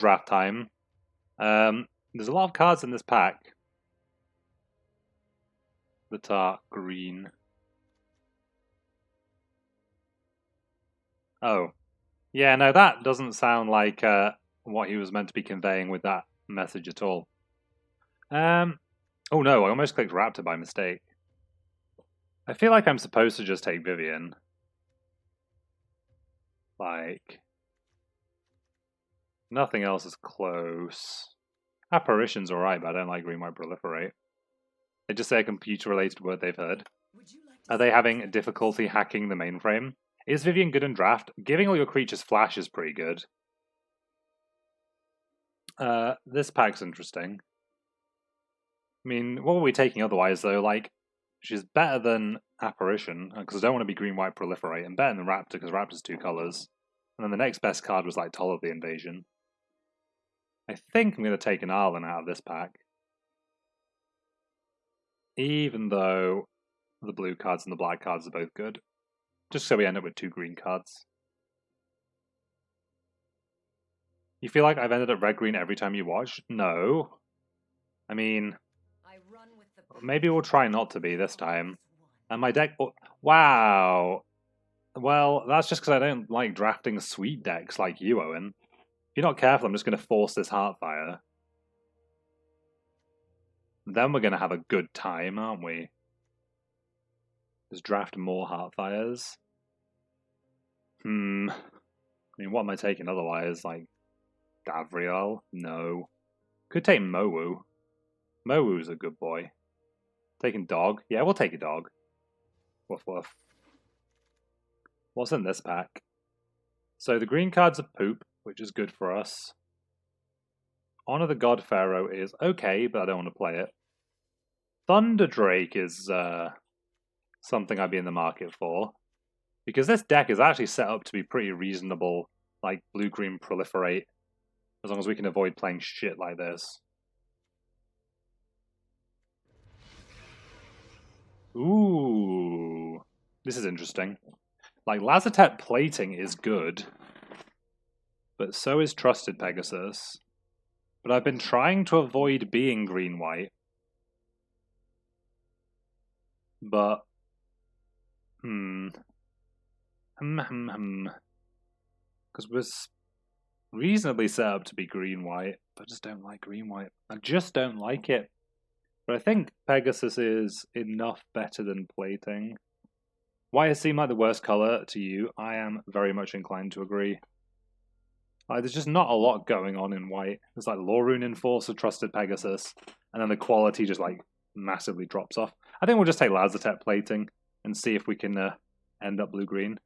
draft time. There's a lot of cards in this pack that are green. Oh. Yeah, no, that doesn't sound like what he was meant to be conveying with that message at all. Oh no, I almost clicked Raptor by mistake. I feel like I'm supposed to just take Vivian. Like, nothing else is close. Apparition's alright, but I don't like Green White Proliferate. They just say a computer-related word they've heard. Are they having difficulty hacking the mainframe? Is Vivian good in draft? Giving all your creatures flash is pretty good. This pack's interesting. I mean, what were we taking otherwise, though? Like, she's better than Apparition, because I don't want to be Green-White Proliferate, and better than Raptor, because Raptor's 2 colors. And then the next best card was, like, Toll of the Invasion. I think I'm going to take an Arlen out of this pack. Even though the blue cards and the black cards are both good. Just so we end up with 2 green cards. You feel like I've ended up red-green every time you watch? No. I mean, maybe we'll try not to be this time. And my deck... Oh, wow! Well, that's just because I don't like drafting sweet decks like you, Owen. If you're not careful, I'm just going to force this Heartfire. Then we're going to have a good time, aren't we? Just draft more Heartfires. I mean, what am I taking otherwise? Like, Davriel? No. Could take Mowu. Mowu's a good boy. Taking Dog? Yeah, we'll take a Dog. Woof woof. What's in this pack? So the green cards are poop, which is good for us. Honor the God Pharaoh is okay, but I don't want to play it. Thunder Drake is something I'd be in the market for. Because this deck is actually set up to be pretty reasonable, like blue-green proliferate, as long as we can avoid playing shit like this. Ooh, this is interesting. Like, Lazotep plating is good, but so is Trusted Pegasus. But I've been trying to avoid being green-white. But, because we're reasonably set up to be green-white, but I just don't like green-white. I just don't like it. But I think Pegasus is enough better than plating. White has seemed like the worst color to you. I am very much inclined to agree. Like, there's just not a lot going on in white. There's like Lorune Enforcer, Trusted Pegasus, and then the quality just like massively drops off. I think we'll just take Lazotep plating and see if we can end up blue-green.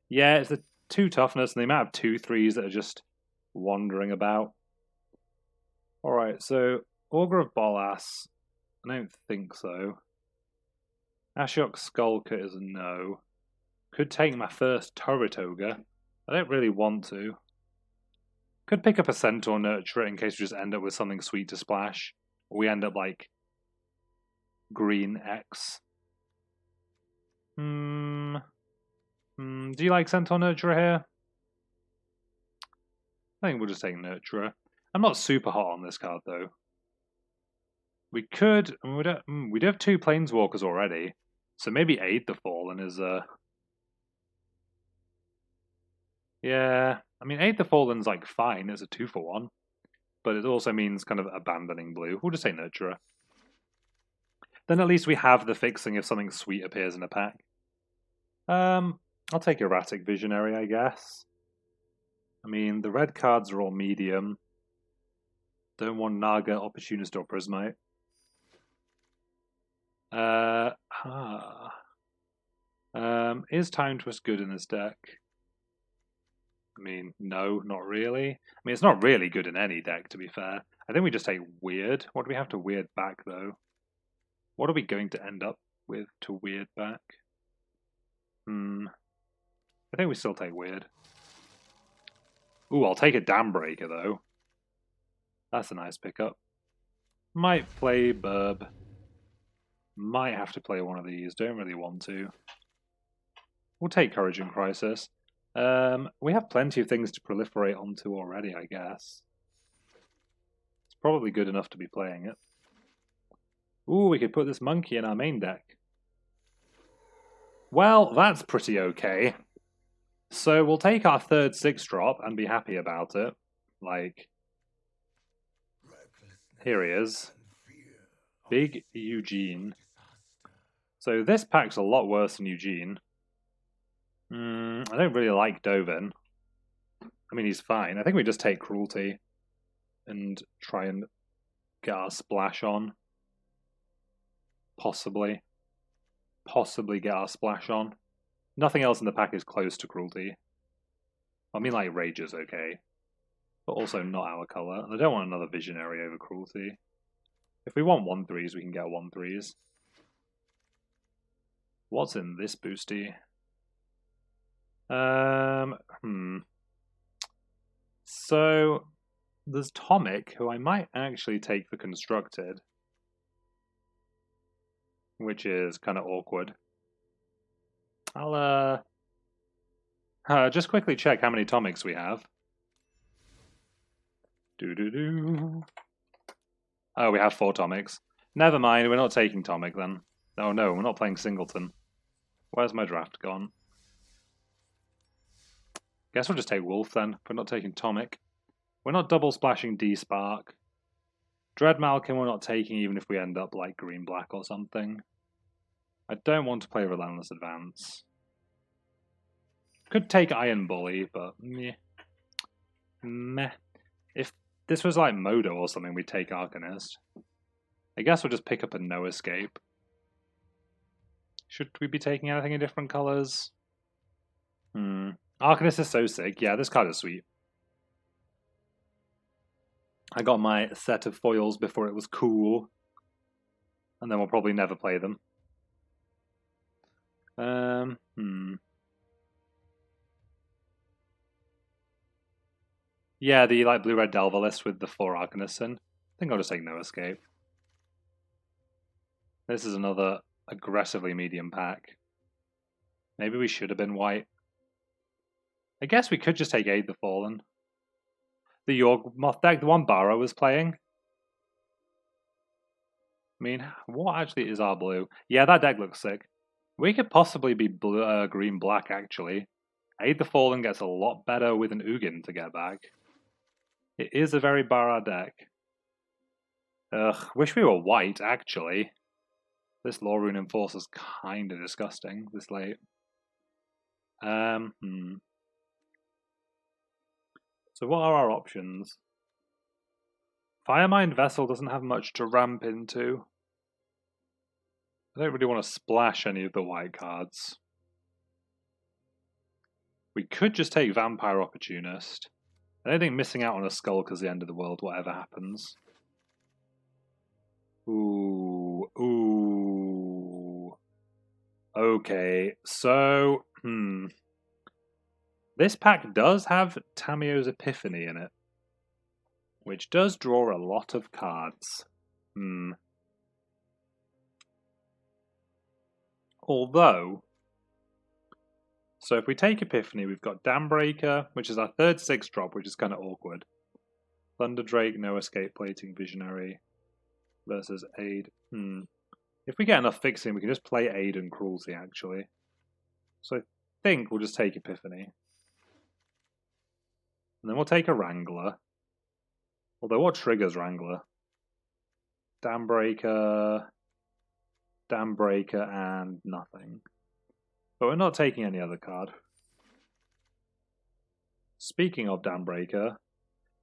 Yeah, it's the 2 toughness and the amount of 2/3s that are just wandering about. Alright, so Augur of Bolas. I don't think so. Ashiok Skulker is a no. Could take my first Turret Ogre. I don't really want to. Could pick up a Centaur Nurturer in case we just end up with something sweet to splash. Or we end up like green X. Do you like Centaur Nurturer here? I think we'll just take Nurturer. I'm not super hot on this card though. We could... we do have 2 Planeswalkers already. So maybe Aid the Fallen is yeah, I mean, Aid the Fallen's like fine as a 2-for-1. But it also means kind of abandoning blue. We'll just say Nurturer. Then at least we have the fixing if something sweet appears in a pack. I'll take Erratic Visionary, I guess. I mean, the red cards are all medium. Don't want Naga, Opportunist, or Prismite. Is Time Twist good in this deck? I mean, no, not really. I mean, it's not really good in any deck, to be fair. I think we just take Weird. What do we have to Weird back, though? What are we going to end up with to Weird back? I think we still take Weird. Ooh, I'll take a Dam Breaker, though. That's a nice pickup. Might play Burb. Might have to play one of these. Don't really want to. We'll take Courage in Crisis. We have plenty of things to proliferate onto already, I guess. It's probably good enough to be playing it. Ooh, we could put this monkey in our main deck. Well, that's pretty okay. So we'll take our third 6-drop and be happy about it. Like, here he is. Big Ugin. So this pack's a lot worse than Ugin. I don't really like Dovin. I mean, he's fine. I think we just take Cruelty and try and get our splash on. Possibly get our splash on. Nothing else in the pack is close to Cruelty. I mean, like, Rage is okay, but also not our colour. And I don't want another Visionary over Cruelty. If we want 1/3s, we can get 1/3s. What's in this boosty? So, there's Tomic, who I might actually take for Constructed, which is kind of awkward. I'll just quickly check how many Tomics we have. Oh, we have 4 Tomics. Never mind, we're not taking Tomic then. Oh no, we're not playing Singleton. Where's my draft gone? Guess we'll just take Wolf then, if we're not taking Tomic. We're not double splashing D-Spark. Dread Malkin we're not taking even if we end up like green-black or something. I don't want to play Relentless Advance. Could take Iron Bully, but meh. Meh. If this was like Modo or something, we'd take Arcanist. I guess we'll just pick up a No Escape. Should we be taking anything in different colours? Arcanist is so sick. Yeah, this card is sweet. I got my set of foils before it was cool. And then we'll probably never play them. Yeah, the like blue-red Delver list with the 4 Arcanists in. I think I'll just take No Escape. This is another aggressively medium pack. Maybe we should have been white. I guess we could just take Aid the Fallen. The Yawgmoth deck, the one Barrow was playing. I mean, what actually is our blue? Yeah, that deck looks sick. We could possibly be blue, green-black, actually. Aid the Fallen gets a lot better with an Ugin to get back. It is a very Barra deck. Ugh, wish we were white, actually. This Law Rune Enforcer's kind of disgusting this late. So what are our options? Firemind Vessel doesn't have much to ramp into. I don't really want to splash any of the white cards. We could just take Vampire Opportunist. I don't think missing out on a Skulk is the end of the world, whatever happens. Ooh. Okay, so, This pack does have Tamio's Epiphany in it, which does draw a lot of cards. Although, so if we take Epiphany, we've got Dambreaker, which is our third 6-drop, which is kind of awkward. Thunder Drake, No Escape Plating Visionary versus Aid. If we get enough fixing, we can just play Aid and Cruelty, actually. So I think we'll just take Epiphany. And then we'll take a Wrangler. Although, what triggers Wrangler? Dambreaker, and nothing. But we're not taking any other card. Speaking of Dambreaker,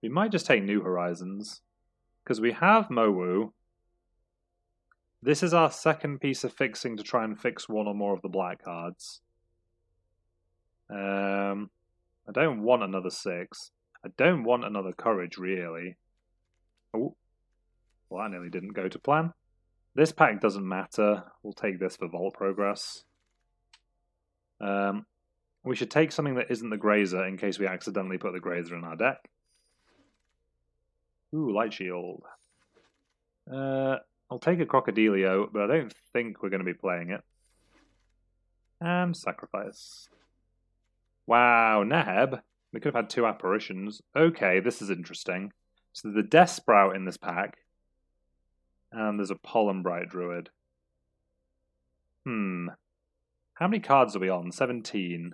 we might just take New Horizons. Because we have Mowu. This is our second piece of fixing to try and fix one or more of the black cards. I don't want another 6. I don't want another Courage, really. Oh, well, that nearly didn't go to plan. This pack doesn't matter. We'll take this for Vault Progress. We should take something that isn't the Grazer in case we accidentally put the Grazer in our deck. Ooh, Light Shield. I'll take a Crocodilio, but I don't think we're going to be playing it. And Sacrifice. Wow, Neb. We could have had 2 apparitions. Okay, this is interesting. So there's the Death Sprout in this pack. And there's a Pollen Bright Druid. How many cards are we on? 17.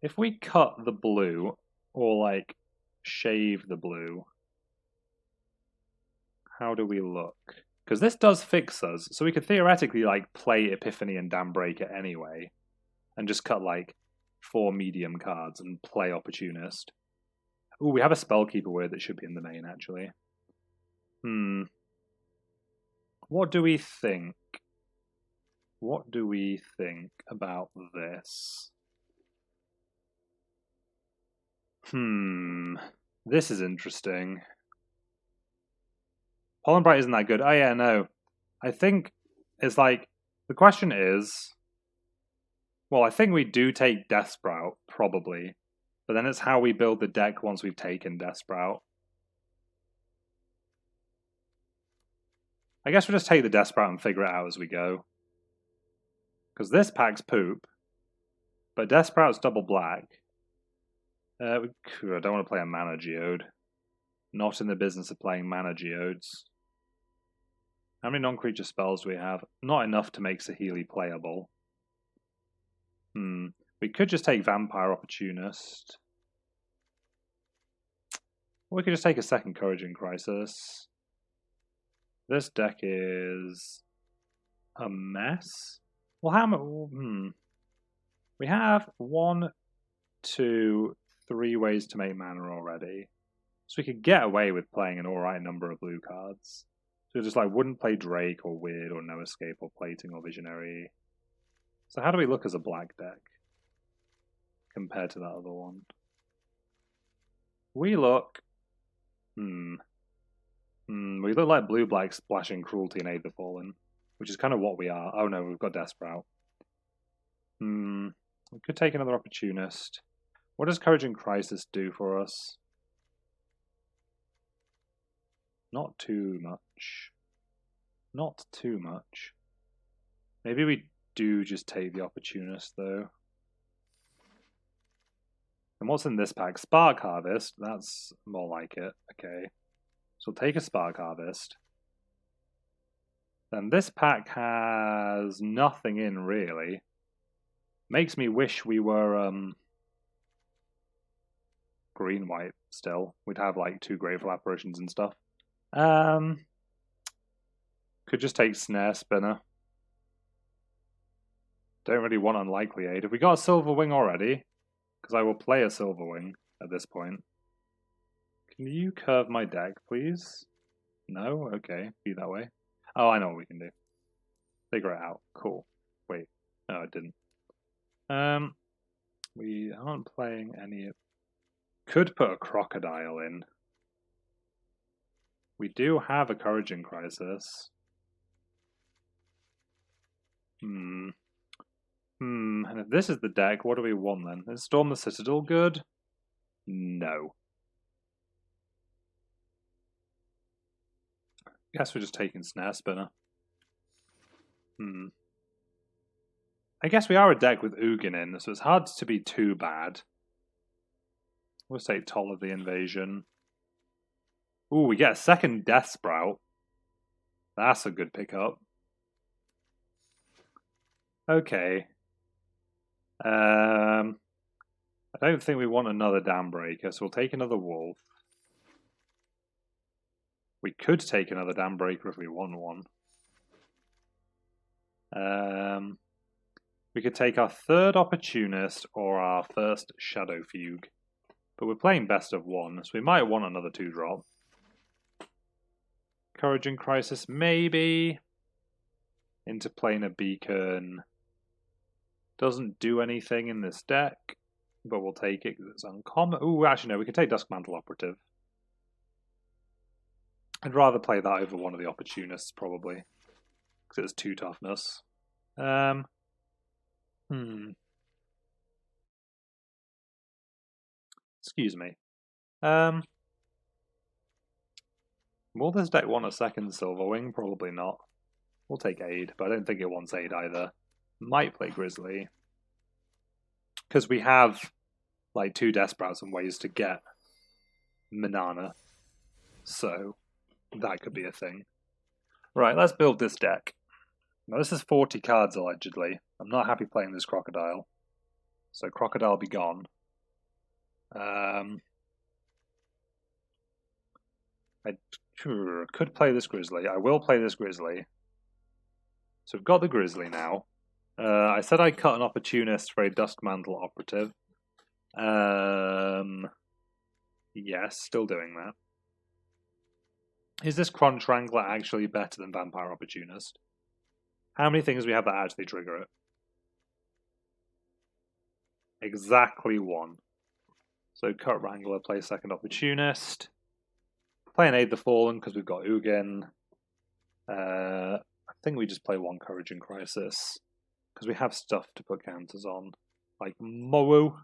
If we cut the blue, or like shave the blue, how do we look? Because this does fix us, so we could theoretically like play Epiphany and Dambreaker anyway, and just cut like 4 medium cards and play Opportunist. Ooh, we have a Spellkeeper word that should be in the main actually. What do we think? What do we think about this? This is interesting. Pollen Bright isn't that good. Oh yeah, no. I think it's like, the question is, well, I think we do take Death Sprout, probably. But then it's how we build the deck once we've taken Death Sprout. I guess we'll just take the Death Sprout and figure it out as we go. Because this pack's poop. But Death Sprout's double black. I don't want to play a Mana Geode. Not in the business of playing Mana Geodes. How many non-creature spells do we have? Not enough to make Saheeli playable. We could just take Vampire Opportunist. Or we could just take a second Courage in Crisis. This deck is a mess. Well, how much? We have 1, 2, 3 ways to make mana already. So we could get away with playing an alright number of blue cards. So just like wouldn't play Drake or Weird or No Escape or Plating or Visionary. So how do we look as a black deck compared to that other one? We look... we look like blue-black splashing Cruelty and Aid the Fallen, which is kind of what we are. Oh no, we've got Death Sprout. We could take another Opportunist. What does Courage in Crisis do for us? Not too much. Not too much. Maybe we do just take the Opportunist, though. And what's in this pack? Spark Harvest. That's more like it. Okay. So we'll take a Spark Harvest. Then this pack has nothing in, really. Makes me wish we were green-white still. We'd have like 2 Grateful Apparitions and stuff. Could just take Snare Spinner. Don't really want Unlikely Aid. Have we got a Silver Wing already? Because I will play a Silver Wing at this point. Can you curve my deck, please? No? Okay, be that way. Oh, I know what we can do. Figure it out. Cool. Wait. No, I didn't. We aren't playing any... Could put a Crocodile in. We do have a Courage in Crisis. And if this is the deck, what do we want then? Is Storm the Citadel good? No. Guess we're just taking Snare Spinner. I guess we are a deck with Ugin in, so it's hard to be too bad. We'll take Toll of the Invasion. Ooh, we get a second Death Sprout. That's a good pickup. Okay. I don't think we want another Dambreaker, so we'll take another Wolf. We could take another Dambreaker if we want one. We could take our third Opportunist or our first Shadow Fugue. But we're playing best of 1, so we might want another 2-drop. Courage in Crisis, maybe. Interplanar Beacon. Doesn't do anything in this deck, but we'll take it because it's uncommon. Ooh, actually no, we could take Duskmantle Operative. I'd rather play that over one of the Opportunists, probably. Because it's 2 toughness. Excuse me. Will this deck want a second Silverwing? Probably not. We'll take Aid, but I don't think it wants Aid either. Might play Grizzly. Because we have like 2 Desperados and ways to get Manana. So that could be a thing. Right, let's build this deck. Now this is 40 cards allegedly. I'm not happy playing this Crocodile. So Crocodile be gone. I could play this Grizzly. I will play this Grizzly. So we've got the Grizzly now. I said I'd cut an Opportunist for a Duskmantle Operative. Yes, still doing that. Is this Crunch Wrangler actually better than Vampire Opportunist? How many things do we have that actually trigger it? Exactly 1. So cut Wrangler, play second Opportunist. Play an Aid the Fallen because we've got Ugin. I think we just play 1 Courage in Crisis because we have stuff to put counters on, like Mowu.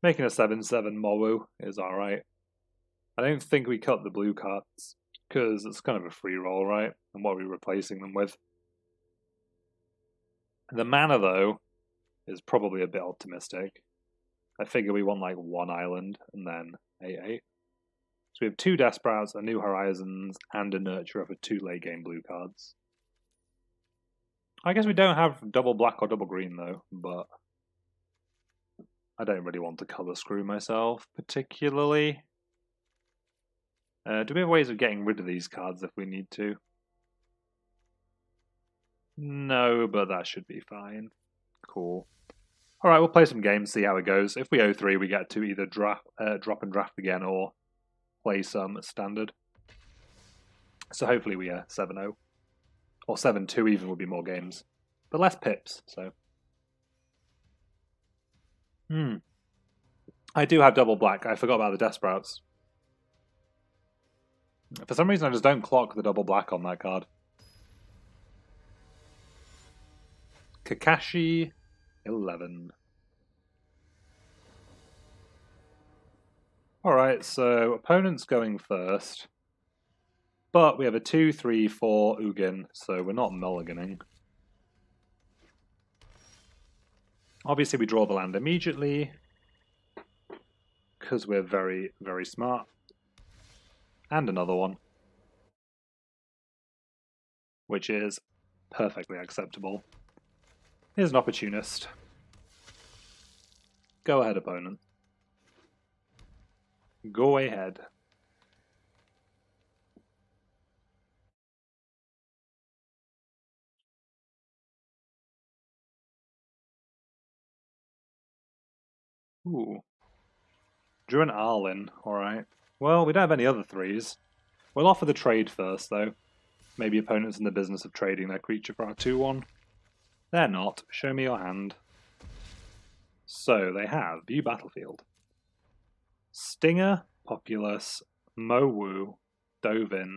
Making a 7/7 Mowu is alright. I don't think we cut the blue cards because it's kind of a free roll, right? And what are we replacing them with? The mana, though, is probably a bit optimistic. I figure we want like 1 island and then 8/8. So we have 2 Desperados, a New Horizons, and a Nurturer for 2 late game blue cards. I guess we don't have double black or double green though, but I don't really want to colour screw myself particularly. Do we have ways of getting rid of these cards if we need to? No, but that should be fine. Cool. Alright, we'll play some games, see how it goes. If we 0-3, we get to either drop and draft again or play some standard. So hopefully we 7-0. Or 7-2 even would be more games. But less pips, so. I do have double black. I forgot about the Desperados. For some reason I just don't clock the double black on that card. Kakashi 11. Alright, so opponent's going first. But we have a 2-3-4 Ugin, so we're not mulliganing. Obviously we draw the land immediately, because we're very, very smart. And another one. Which is perfectly acceptable. Here's an Opportunist. Go ahead, opponent. Go ahead. Ooh. Drew an Arlin, alright. Well, we don't have any other 3s. We'll offer the trade first, though. Maybe opponents in the business of trading their creature for our 2-1. They're not. Show me your hand. So, they have View Battlefield. Stinger, Populous, Mowu, Dovin,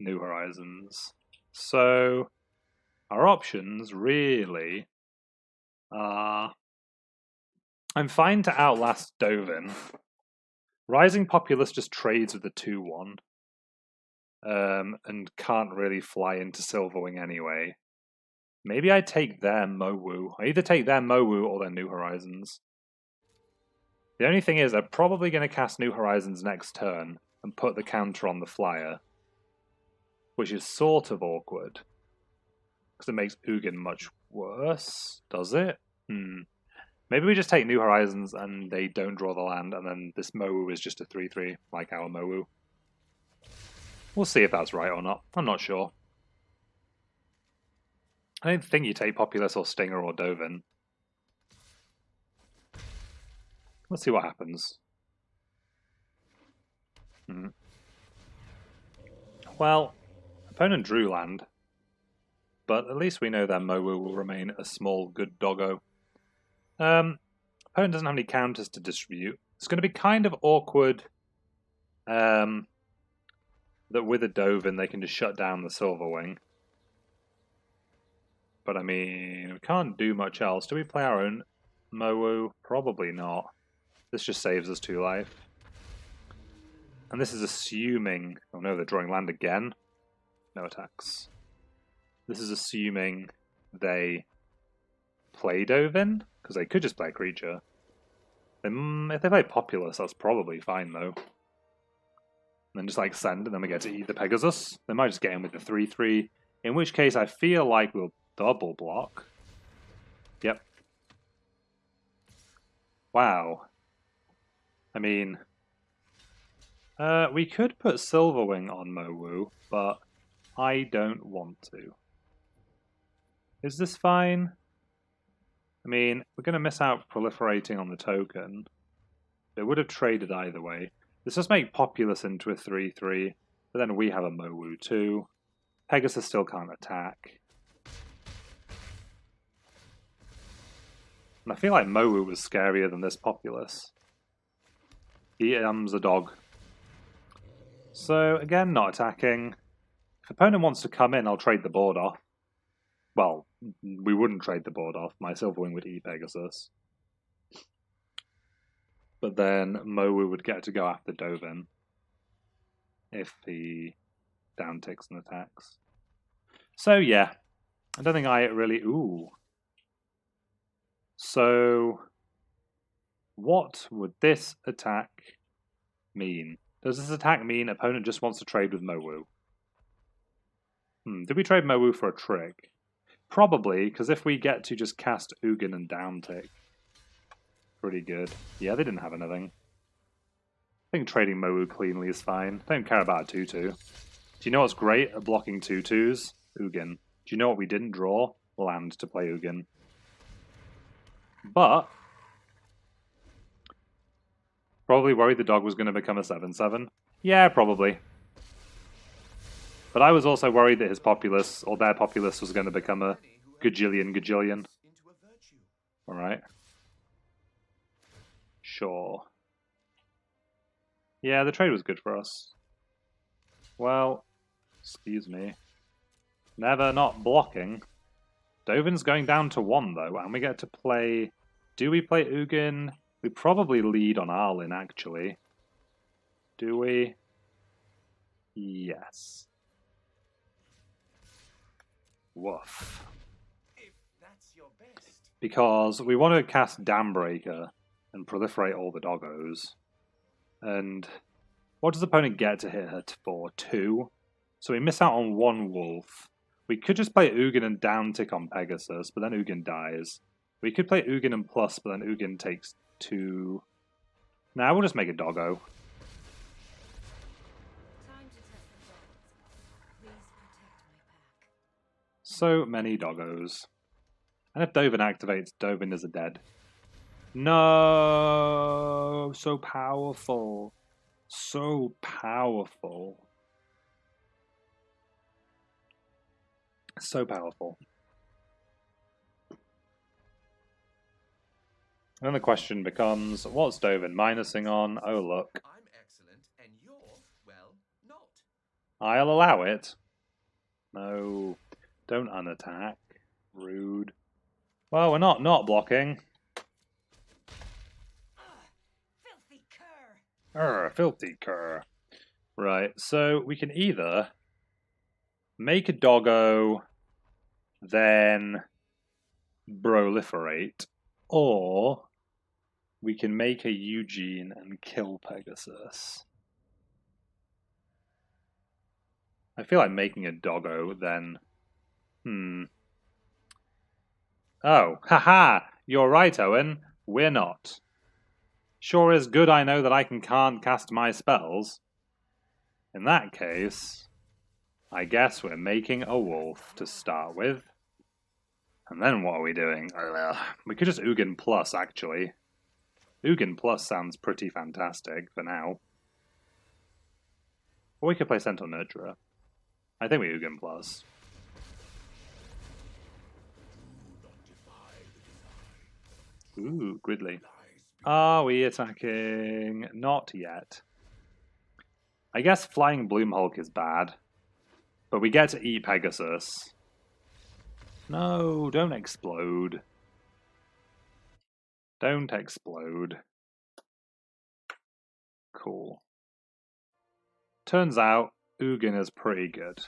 New Horizons. So, our options really are... I'm fine to outlast Dovin. Rising Populous just trades with the 2-1. And can't really fly into Silverwing anyway. Maybe I take their Mowu. I either take their Mowu or their New Horizons. The only thing is, I'm probably going to cast New Horizons next turn and put the counter on the flyer. Which is sort of awkward. Because it makes Ugin much worse. Does it? Maybe we just take New Horizons and they don't draw the land, and then this Mowu is just a 3-3, like our Mowu. We'll see if that's right or not. I'm not sure. I don't think you take Populous or Stinger or Dovin. Let's see what happens. Well, opponent drew land, but at least we know their Mowu will remain a small, good doggo. Opponent doesn't have any counters to distribute. It's going to be kind of awkward that with a Dovin they can just shut down the Silverwing. But I mean, we can't do much else. Do we play our own Mowu? Probably not. This just saves us 2 life. And this is assuming... Oh no, they're drawing land again. No attacks. This is assuming they play Dovin, because they could just play a creature. If they play Populous, that's probably fine, though. And then just, like, send, and then we get to eat the Pegasus. They might just get in with the 3/3, in which case I feel like we'll double block. Yep. Wow. I mean, we could put Silverwing on Mowu, but I don't want to. Is this fine? I mean, we're going to miss out proliferating on the token. It would have traded either way. Let's just make Populous into a 3/3, but then we have a Mowu too. Pegasus still can't attack. And I feel like Mowu was scarier than this Populous. He a dog. So, again, not attacking. If opponent wants to come in, I'll trade the board off. Well, we wouldn't trade the board off. My Silverwing would eat Pegasus. But then Mowu would get to go after Dovin if he downticks and attacks. So, yeah. I don't think I really... Ooh. So, what would this attack mean? Does this attack mean opponent just wants to trade with Mowu? Did we trade Mowu for a trick? Probably, because if we get to just cast Ugin and downtick, pretty good. Yeah, they didn't have anything. I think trading Mowu cleanly is fine. I don't care about a 2/2. Do you know what's great at blocking 2/2s? Ugin. Do you know what we didn't draw? Land to play Ugin. But probably worried the dog was going to become a 7/7. Yeah, probably. But I was also worried that his Populous, or their Populous, was going to become a gajillion. Alright. Sure. Yeah, the trade was good for us. Well, excuse me. Never not blocking. Dovin's going down to 1, though, and we get to play... Do we play Ugin? We probably lead on Arlin, actually. Do we? Yes. Woof. Because we want to cast Dambreaker and proliferate all the doggos. And what does the opponent get to hit her for? 2? So we miss out on 1 wolf. We could just play Ugin and downtick on Pegasus, but then Ugin dies. We could play Ugin and plus, but then Ugin takes 2. Nah, we'll just make a doggo. So many doggos. And if Dovin activates, Dovin is a dead. No! So powerful. So powerful. So powerful. And then the question becomes, what's Dovin minusing on? Oh, look. I'm excellent, and you're, well, not. I'll allow it. No. Don't unattack. Rude. Well, we're not blocking. Filthy cur. Filthy cur. Right, so we can either make a doggo, then proliferate, or we can make a Ugin and kill Pegasus. I feel like making a doggo, then... Oh, haha! You're right, Owen. We're not. Sure is good I know that I can't cast my spells. In that case, I guess we're making a wolf to start with. And then what are we doing? We could just Ugin plus, actually. Ugin plus sounds pretty fantastic for now. Or we could play Centaur Nurturer. I think we Ugin plus. Ooh, Gridley. Are we attacking? Not yet. I guess Flying Bloomhulk is bad. But we get to eat Pegasus. No, don't explode. Don't explode. Cool. Turns out, Ugin is pretty good.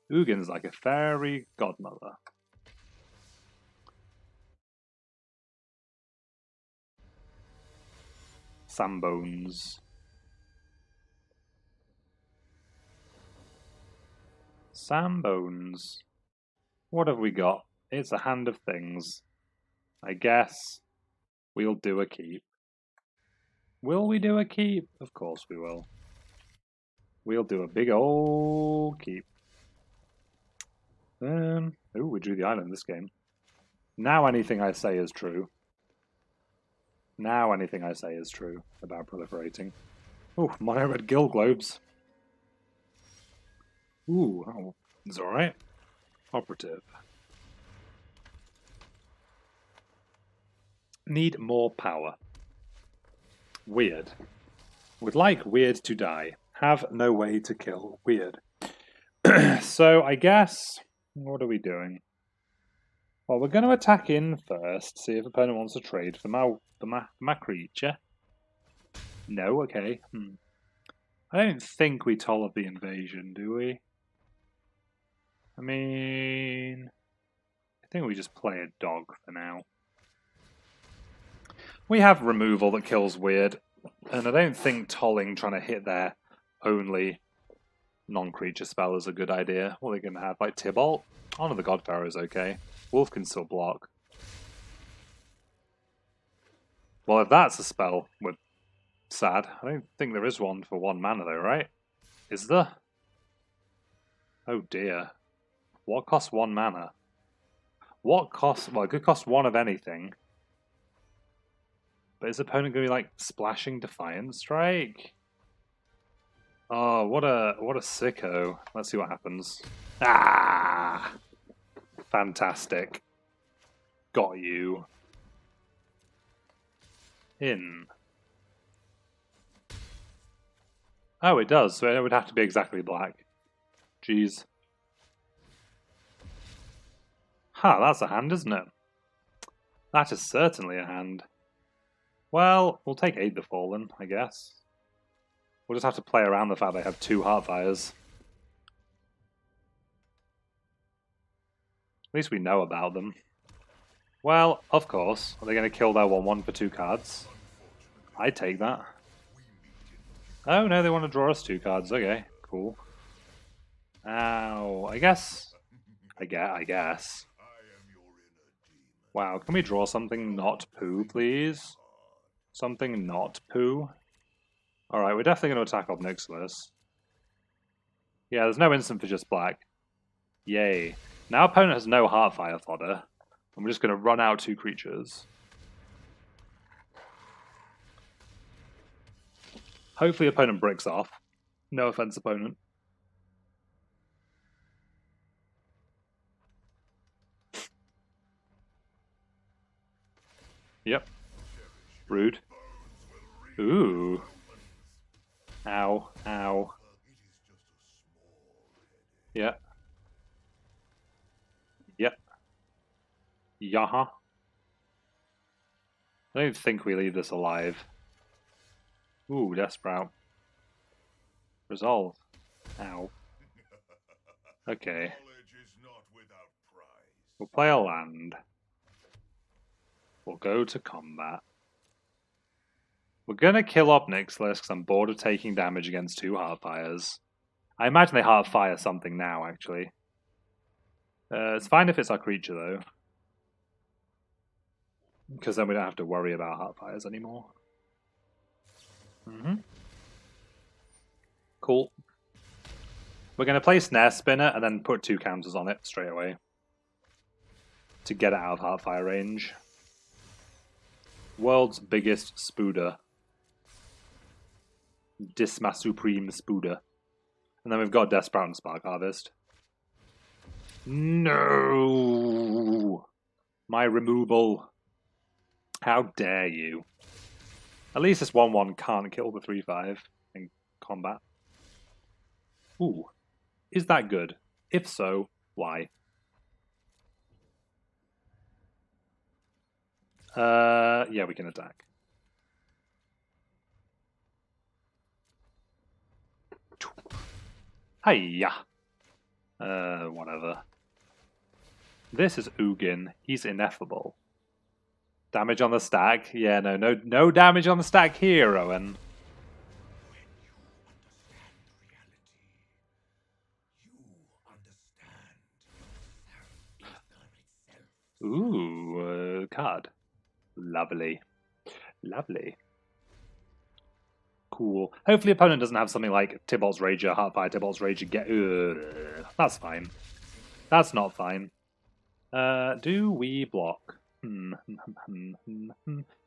Ugin's like a fairy godmother. Sambones. Sambones. What have we got? It's a hand of things. I guess we'll do a keep. Will we do a keep? Of course we will. We'll do a big old keep. Oh, we drew the island this game. Now anything I say is true. Now anything I say is true about proliferating. Ooh, mono red gill globes. Ooh, oh, it's alright. Operative. Need more power. Weird. Would like Weird to die. Have no way to kill Weird. So I guess, what are we doing? Well, we're going to attack in first, see if opponent wants to trade for my creature. No, okay. I don't think we tolerate the invasion, do we? I mean, I think we just play a dog for now. We have removal that kills Weird, and I don't think tolling trying to hit their only non-creature spell is a good idea. What are they going to have? Like Tybalt? Honor the Godpharaoh is okay. Wolf can still block. Well, if that's a spell, we're sad. I don't think there is one for 1 mana though, right? Is there? Oh dear. What costs 1 mana? What costs... Well, it could cost 1 of anything. But is the opponent going to be like splashing Defiant Strike? Oh, what a sicko. Let's see what happens. Ah! Fantastic. Got you. In. Oh, it does, so it would have to be exactly black. Jeez. Ha, that's a hand, isn't it? That is certainly a hand. Well, we'll take Aid the Fallen, I guess. We'll just have to play around the fact they have 2 Heartfires. At least we know about them. Well, of course. Are they going to kill their 1/1 for 2 cards? I take that. Oh no, they want to draw us 2 cards. Okay, cool. Ow. I guess. Wow, can we draw something not poo, please? Something not poo? Alright, we're definitely going to attack Obnixilis. Yeah, there's no instant for just black. Yay. Now opponent has no Heartfire fodder, and we're just going to run out 2 creatures. Hopefully opponent bricks off. No offense, opponent. Yep. Rude. Ooh. Ow. Ow. Yeah. Yep. Yaha. I don't think we leave this alive. Ooh, Death Sprout. Resolve. Ow. Okay. We'll play a land. We'll go to combat. We're going to kill Obnixilis because I'm bored of taking damage against 2 Heartfires. I imagine they Heartfire something now, actually. It's fine if it's our creature, though. Because then we don't have to worry about Heartfires anymore. Cool. We're going to play Snare Spinner and then put 2 counters on it straight away. To get it out of Heartfire range. World's biggest Spooder. Disma Supreme Spooder. And then we've got Death Sprout and Spark Harvest. No! My removal. How dare you? At least this 1/1 can't kill the 3/5 in combat. Ooh. Is that good? If so, why? Yeah, we can attack. Hiya! Whatever. This is Ugin. He's ineffable. Damage on the stack? Yeah, no damage on the stack here, Owen. Ooh, card. Lovely. Lovely. Cool. Hopefully opponent doesn't have something like Tybalt's Rager, Heartfire, Tybalt's Rager, that's fine. That's not fine. Do we block?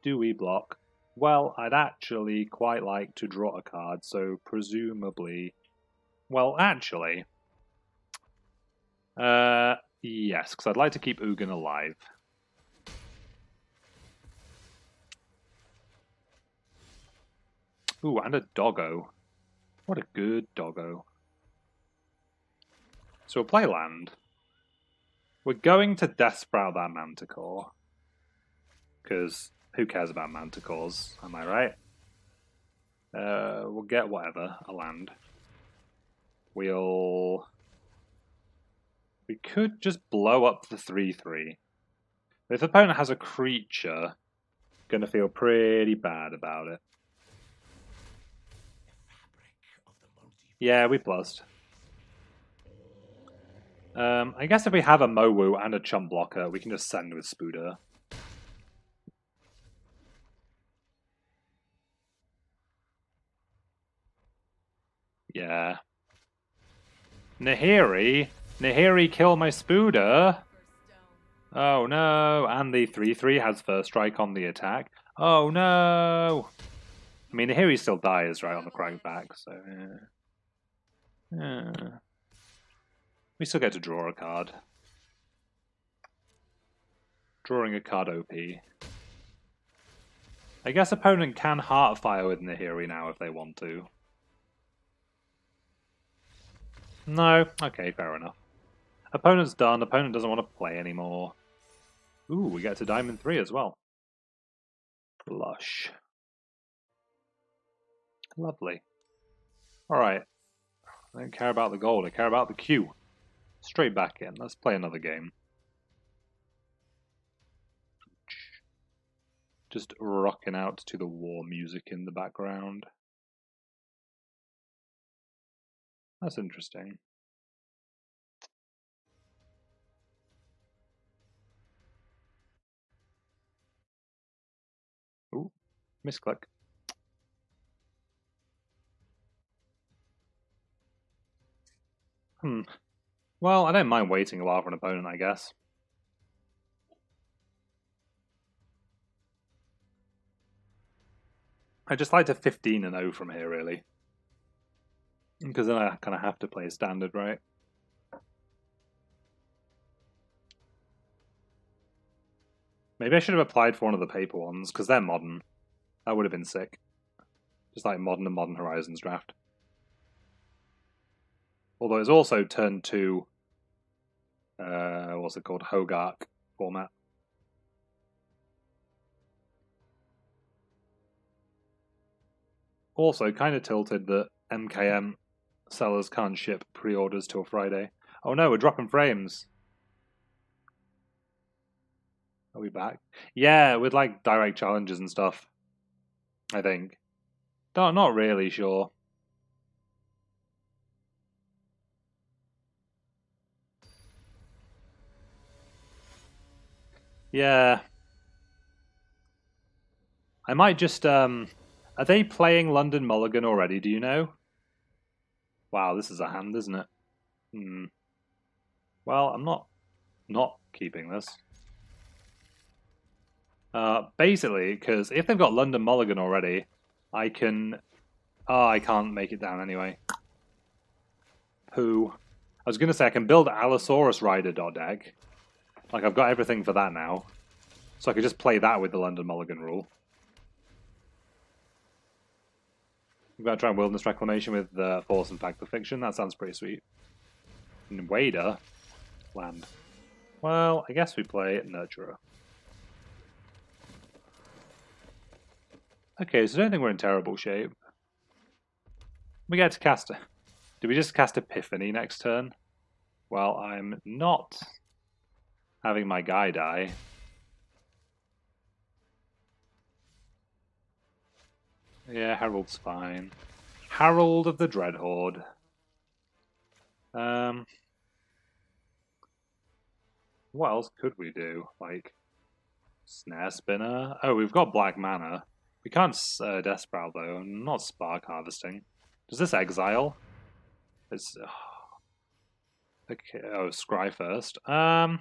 Do we block? Well, I'd actually quite like to draw a card, so presumably... Well, actually... yes, because I'd like to keep Ugin alive. Ooh, and a doggo. What a good doggo. So we'll play land. We're going to Death Sprout that Manticore. Because who cares about Manticores, am I right? We'll get whatever, a land. We could just blow up the 3/3. If the opponent has a creature, gonna feel pretty bad about it. Yeah, we plussed. I guess if we have a Mowu and a Chump Blocker, we can just send with Spooder. Yeah. Nahiri, kill my Spooder. Oh no, and the 3/3 has first strike on the attack. Oh no! I mean, Nahiri still dies, right, on the crackback, so yeah. We still get to draw a card. Drawing a card OP. I guess opponent can Heartfire with Nahiri now if they want to. No? Okay, fair enough. Opponent's done. Opponent doesn't want to play anymore. Ooh, we get to Diamond 3 as well. Lush. Lovely. Alright. I don't care about the gold, I care about the Q. Straight back in. Let's play another game. Just rocking out to the war music in the background. That's interesting. Ooh, misclick. Well, I don't mind waiting a while for an opponent, I guess. I just like to 15-0 from here, really. Because then I kind of have to play standard, right? Maybe I should have applied for one of the paper ones, because they're modern. That would have been sick. Just like modern and Modern Horizons draft. Although it's also turned to, what's it called, Hogarth format. Also, kind of tilted that MKM sellers can't ship pre-orders till Friday. Oh no, we're dropping frames. Are we back? Yeah, with like direct challenges and stuff. I think. Not really sure. Yeah. I might just, are they playing London Mulligan already, do you know? Wow, this is a hand, isn't it? Well, I'm not keeping this. Basically, because if they've got London Mulligan already, I can... Oh, I can't make it down anyway. Poo. I was going to say I can build Allosaurus Rider deck. Like, I've got everything for that now. So I could just play that with the London Mulligan rule. We've got to try and Wilderness Reclamation with Force and Fact of Fiction. That sounds pretty sweet. And Wader. Land. Well, I guess we play Nurturer. Okay, so I don't think we're in terrible shape. We get to cast... Do we just cast Epiphany next turn? Well, I'm not having my guy die. Yeah, Herald's fine. Herald of the Dreadhorde. What else could we do? Like, Snare Spinner? Oh, we've got Black Mana. We can't Death Sprout, though. Not Spark Harvesting. Does this exile? It's... Okay, oh, Scry first. I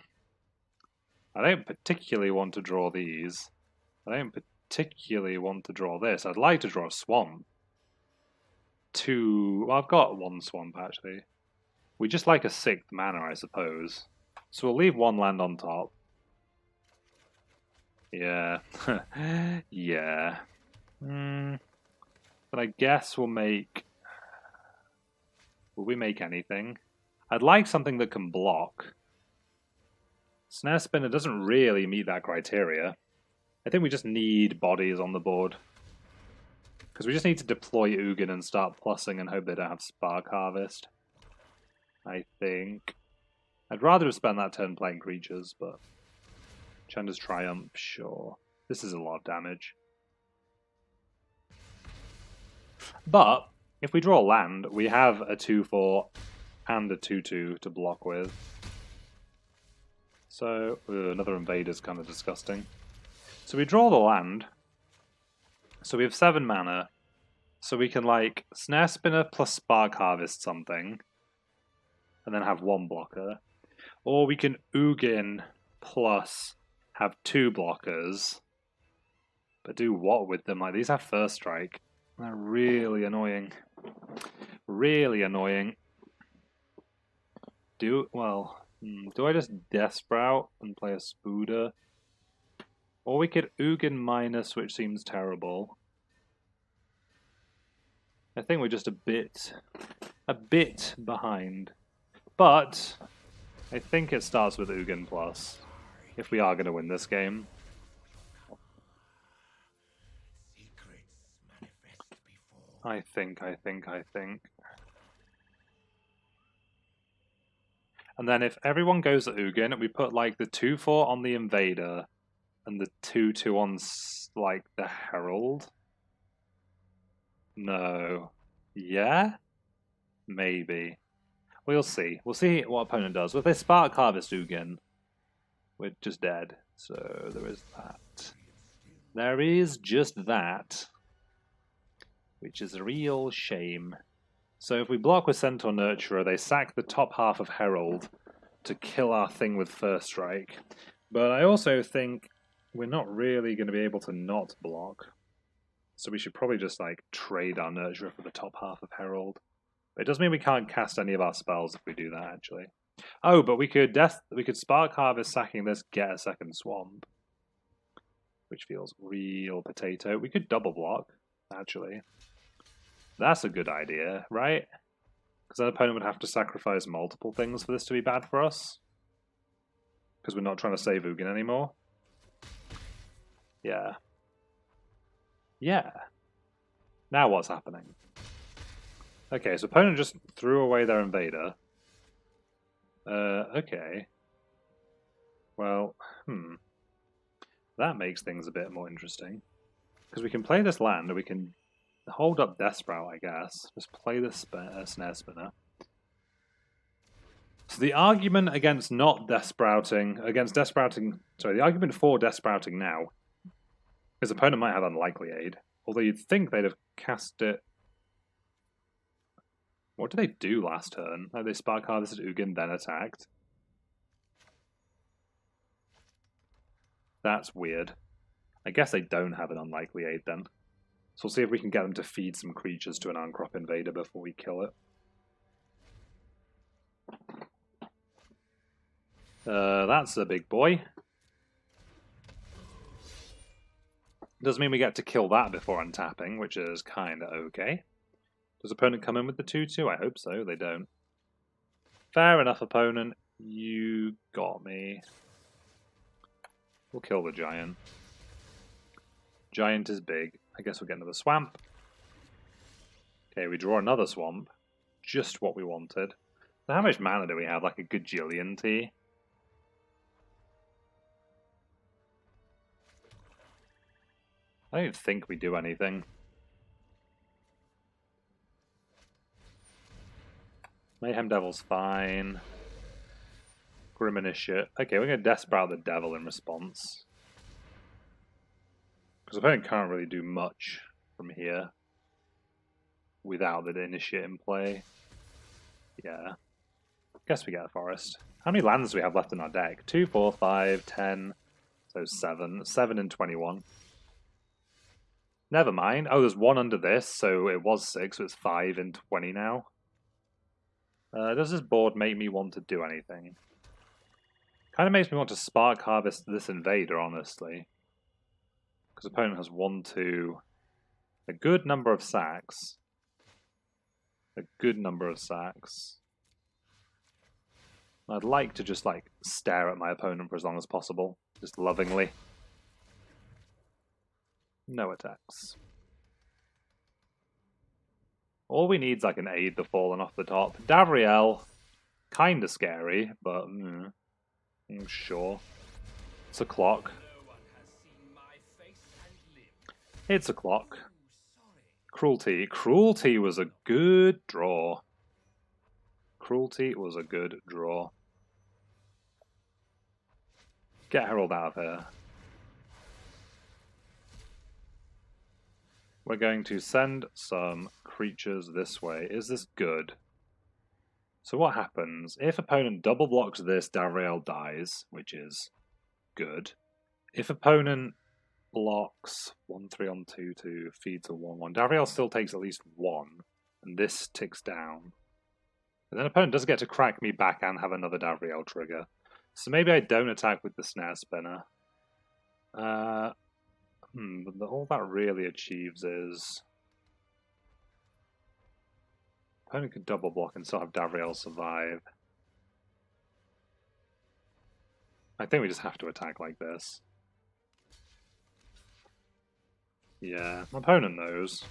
don't particularly want to draw these. I don't particularly want to draw this. I'd like to draw a Swamp. Well, I've got one Swamp, actually. We just like a 6th mana, I suppose. So we'll leave one land on top. Yeah. Yeah. But I guess we'll make... Will we make anything? I'd like something that can block. Snare Spinner doesn't really meet that criteria. I think we just need bodies on the board. Because we just need to deploy Ugin and start plussing and hope they don't have Spark Harvest. I think. I'd rather have spent that turn playing creatures, but... Chandra's Triumph, sure. This is a lot of damage. But, if we draw land, we have a 2-4 and a 2-2 to block with. So, another Invader's kind of disgusting. So we draw the land. So we have 7 mana. So we can, like, Snare Spinner plus Spark Harvest something. And then have 1 blocker. Or we can Ugin plus have 2 blockers. But do what with them? Like, these have First Strike. They're really annoying. Really annoying. Do I just Death Sprout and play a Spooder? Or we could Ugin minus, which seems terrible. I think we're just a bit behind. But I think it starts with Ugin plus, if we are going to win this game. I think. And then if everyone goes at Ugin, we put like the 2-4 on the Invader and the 2-2 on like the Herald. No. Yeah? Maybe. We'll see. We'll see what opponent does. If they Spark Harvest Ugin, we're just dead. So there is that. There is just that. Which is a real shame. So if we block with Centaur Nurturer, they sack the top half of Herald to kill our thing with First Strike. But I also think we're not really going to be able to not block. So we should probably just like trade our Nurturer for the top half of Herald. But it does mean we can't cast any of our spells if we do that, actually. Oh, but we could Spark Harvest, sacking this, get a second Swamp. Which feels real potato. We could double block, actually. That's a good idea, right? Because an opponent would have to sacrifice multiple things for this to be bad for us. Because we're not trying to save Ugin anymore. Yeah. Yeah. Now what's happening? Okay, so opponent just threw away their Invader. Okay. Well, that makes things a bit more interesting. Because we can play this land, and we can hold up Death Sprout, I guess. Just play the Snare Spinner. So the argument against not Death Sprouting, the argument for Death Sprouting now is opponent might have Unlikely Aid. Although you'd think they'd have cast it. What did they do last turn? Oh, they Spark Harvested Ugin, then attacked. That's weird. I guess they don't have an Unlikely Aid then. So we'll see if we can get them to feed some creatures to an Uncrop Invader before we kill it. That's a big boy. Doesn't mean we get to kill that before untapping, which is kind of okay. Does opponent come in with the 2-2? I hope so. They don't. Fair enough, opponent. You got me. We'll kill the giant. Giant is big. I guess we'll get another swamp. Okay, we draw another swamp. Just what we wanted. So how much mana do we have? Like a gajillion T? I don't think we do anything. Mayhem Devil's fine. Grim Initiate. Okay, we're going to Desperate the Devil in response. Because opponent can't really do much from here without the Initiate in play. Yeah. Guess we get a Forest. How many lands do we have left in our deck? 2, 4, 5, 10. So 7. 7 and 21. Never mind. Oh, there's one under this, so it was 6, so it's 5 and 20 now. Does this board make me want to do anything? Kind of makes me want to Spark Harvest this Invader, honestly. Because opponent has 1, 2... a good number of sacks. A good number of sacks. I'd like to just, like, stare at my opponent for as long as possible. Just lovingly. No attacks. All we need is like an Aid the Fallen off the top. Davriel, kinda scary, but I'm sure. It's a clock. It's a clock. Cruelty. Cruelty was a good draw. Cruelty was a good draw. Get Herald out of here. We're going to send some creatures this way. Is this good? So what happens? If opponent double blocks this, Davriel dies, which is good. If opponent blocks 1/3 on 2/2, feeds a 1/1, Davriel still takes at least 1, and this ticks down. And then opponent does get to crack me back and have another Davriel trigger. So maybe I don't attack with the Snare Spinner. But all that really achieves is... opponent could double block and still have Davriel survive. I think we just have to attack like this. Yeah, my opponent knows.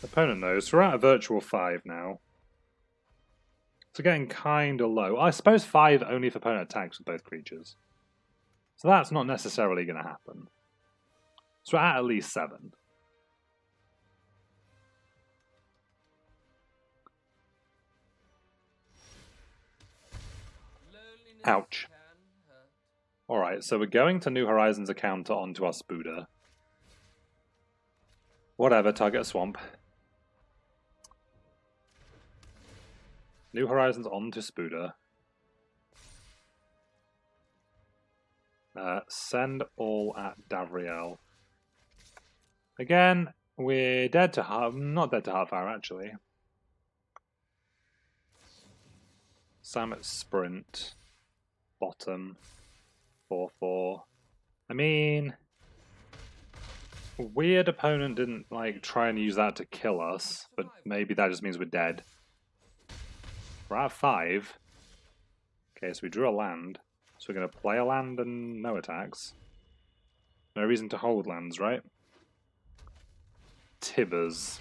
Opponent knows. We're at a virtual 5 now. So getting kinda low. I suppose 5 only if opponent attacks with both creatures. So that's not necessarily going to happen. So we're at least 7. Ouch. Alright, so we're going to New Horizons a counter onto our Spooder. Whatever, target a swamp. New Horizons onto Spooder. Send all at Davriel. Again, we're dead to heart. Not dead to Heartfire, actually. Samet Sprint. Bottom. 4/4. I mean, weird opponent didn't like try and use that to kill us, but maybe that just means we're dead. We're at 5. Okay, so we drew a land. So we're going to play a land and no attacks. No reason to hold lands, right? Tibbers.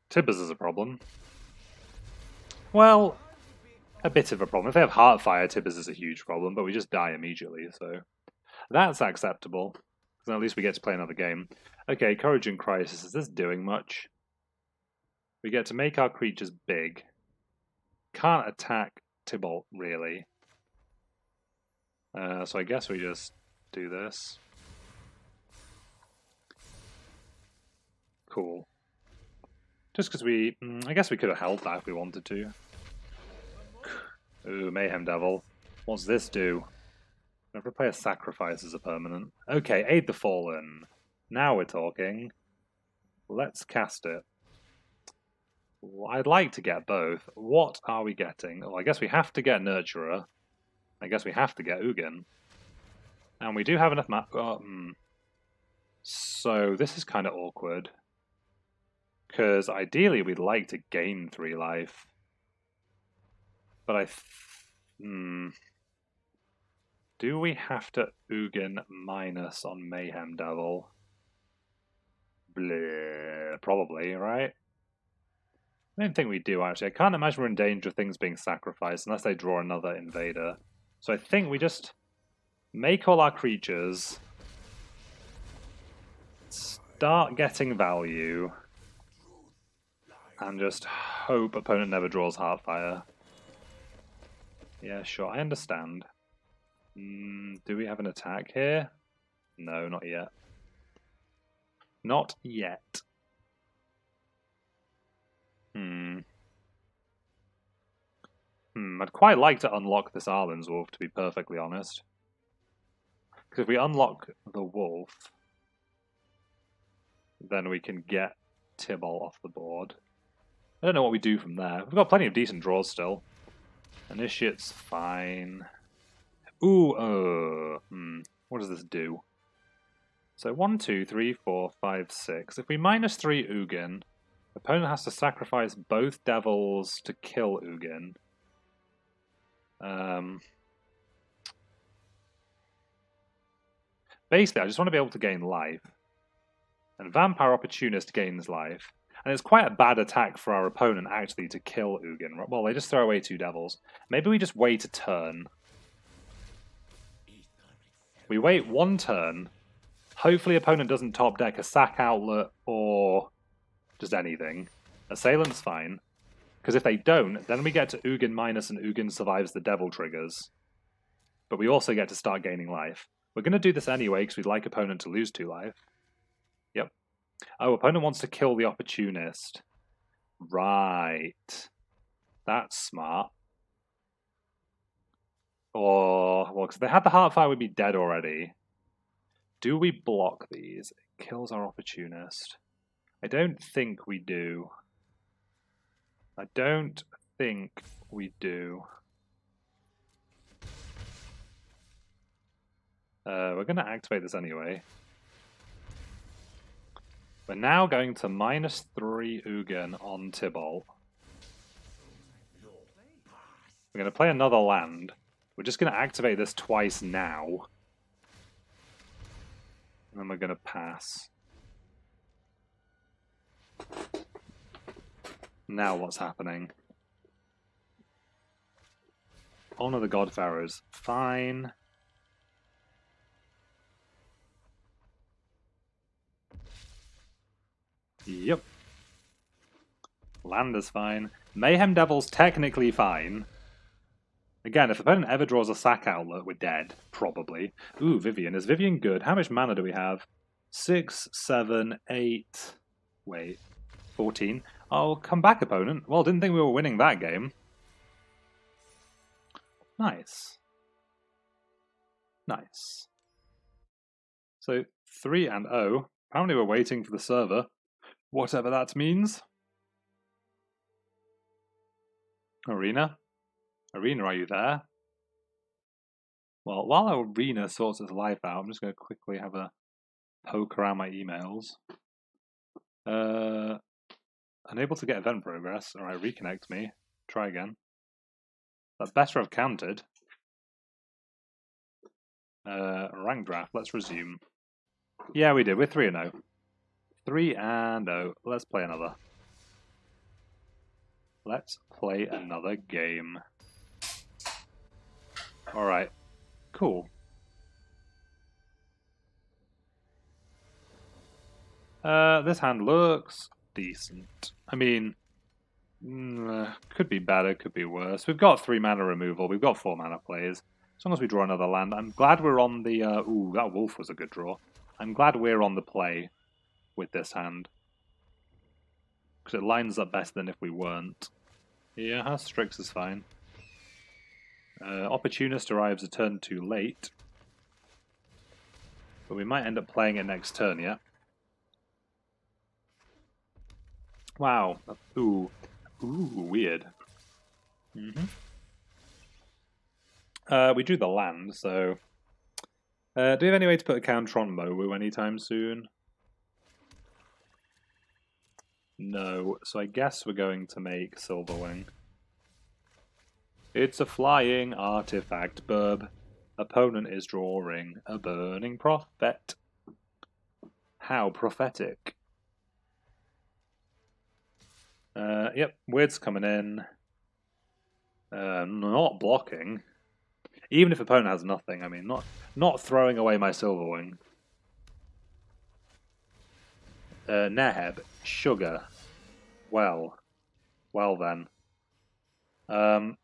Tibbers is a problem. Well, a bit of a problem. If they have Heartfire, Tibbers is a huge problem, but we just die immediately, so... that's acceptable. Because at least we get to play another game. Okay, Courage in Crisis. Is this doing much? We get to make our creatures big. Can't attack Tibalt, really. So I guess we just do this. Cool. Just because we... I guess we could have held that if we wanted to. Ooh, Mayhem Devil. What's this do? Never play a Sacrifice as a permanent. Okay, Aid the Fallen. Now we're talking. Let's cast it. I'd like to get both. What are we getting? Oh, I guess we have to get Nurturer. I guess we have to get Ugin. And we do have enough So this is kind of awkward. Because ideally we'd like to gain 3 life. But do we have to Ugin minus on Mayhem Devil? Bleh, probably, right? I don't think we do, actually. I can't imagine we're in danger of things being sacrificed unless they draw another invader. So I think we just make all our creatures, start getting value, and just hope opponent never draws Heartfire. Yeah, sure, I understand. Do we have an attack here? No, not yet. Not yet. I'd quite like to unlock this Arlen's Wolf, to be perfectly honest. Because if we unlock the Wolf, then we can get Tibalt off the board. I don't know what we do from there. We've got plenty of decent draws still. Initiate's fine. Ooh, what does this do? So 1, 2, 3, 4, 5, 6. If we minus 3 Ugin, opponent has to sacrifice both devils to kill Ugin. Basically, I just want to be able to gain life. And Vampire Opportunist gains life. And it's quite a bad attack for our opponent, actually, to kill Ugin. Well, they just throw away 2 devils. Maybe we just wait a turn. We wait 1 turn. Hopefully opponent doesn't top deck a sack outlet or just anything. Assailant's fine. Because if they don't, then we get to Ugin minus and Ugin survives the devil triggers. But we also get to start gaining life. We're going to do this anyway because we'd like opponent to lose 2 life. Yep. Oh, opponent wants to kill the opportunist. Right. That's smart. Or, well, because if they had the Heartfire, we'd be dead already. Do we block these? It kills our opportunist. I don't think we do. I don't think we do. We're going to activate this anyway. We're now going to minus 3 Ugin on Tibalt. We're going to play another land. We're just going to activate this twice now. And then we're going to pass. Now what's happening? Honor the God Pharaohs. Fine. Yep. Land is fine. Mayhem Devil's technically fine. Again, if opponent ever draws a sack outlet, we're dead. Probably. Ooh, Vivian. Is Vivian good? How much mana do we have? 6, 7, 8... Wait. 14. Oh, come back, opponent. Well, didn't think we were winning that game. Nice. Nice. So, 3 and 0. Apparently we're waiting for the server. Whatever that means. Arena? Arena, are you there? Well, while Arena sorts his life out, I'm just going to quickly have a poke around my emails. Unable to get event progress. Alright, reconnect me. Try again. That's better have counted. Rank draft, let's resume. Yeah, we did. We're 3 and 0. 3 and 0. Let's play another. Let's play another game. Alright. Cool. This hand looks decent. I mean, could be better, could be worse. We've got 3 mana removal. We've got 4 mana plays. As long as we draw another land. I'm glad we're on the... ooh, that wolf was a good draw. I'm glad we're on the play with this hand. Because it lines up better than if we weren't. Yeah, Strix is fine. Opportunist arrives a turn too late. But we might end up playing it next turn, yeah? Wow. Ooh. Ooh, weird. We drew the land, so... do we have any way to put a counter on Mowu anytime soon? No, so I guess we're going to make Silverwing. It's a flying artifact, Burb. Opponent is drawing a burning prophet. How prophetic. Yep, Weird's coming in. Not blocking. Even if opponent has nothing, I mean, not throwing away my Silverwing. Neheb, Sugar. Well, Well then. I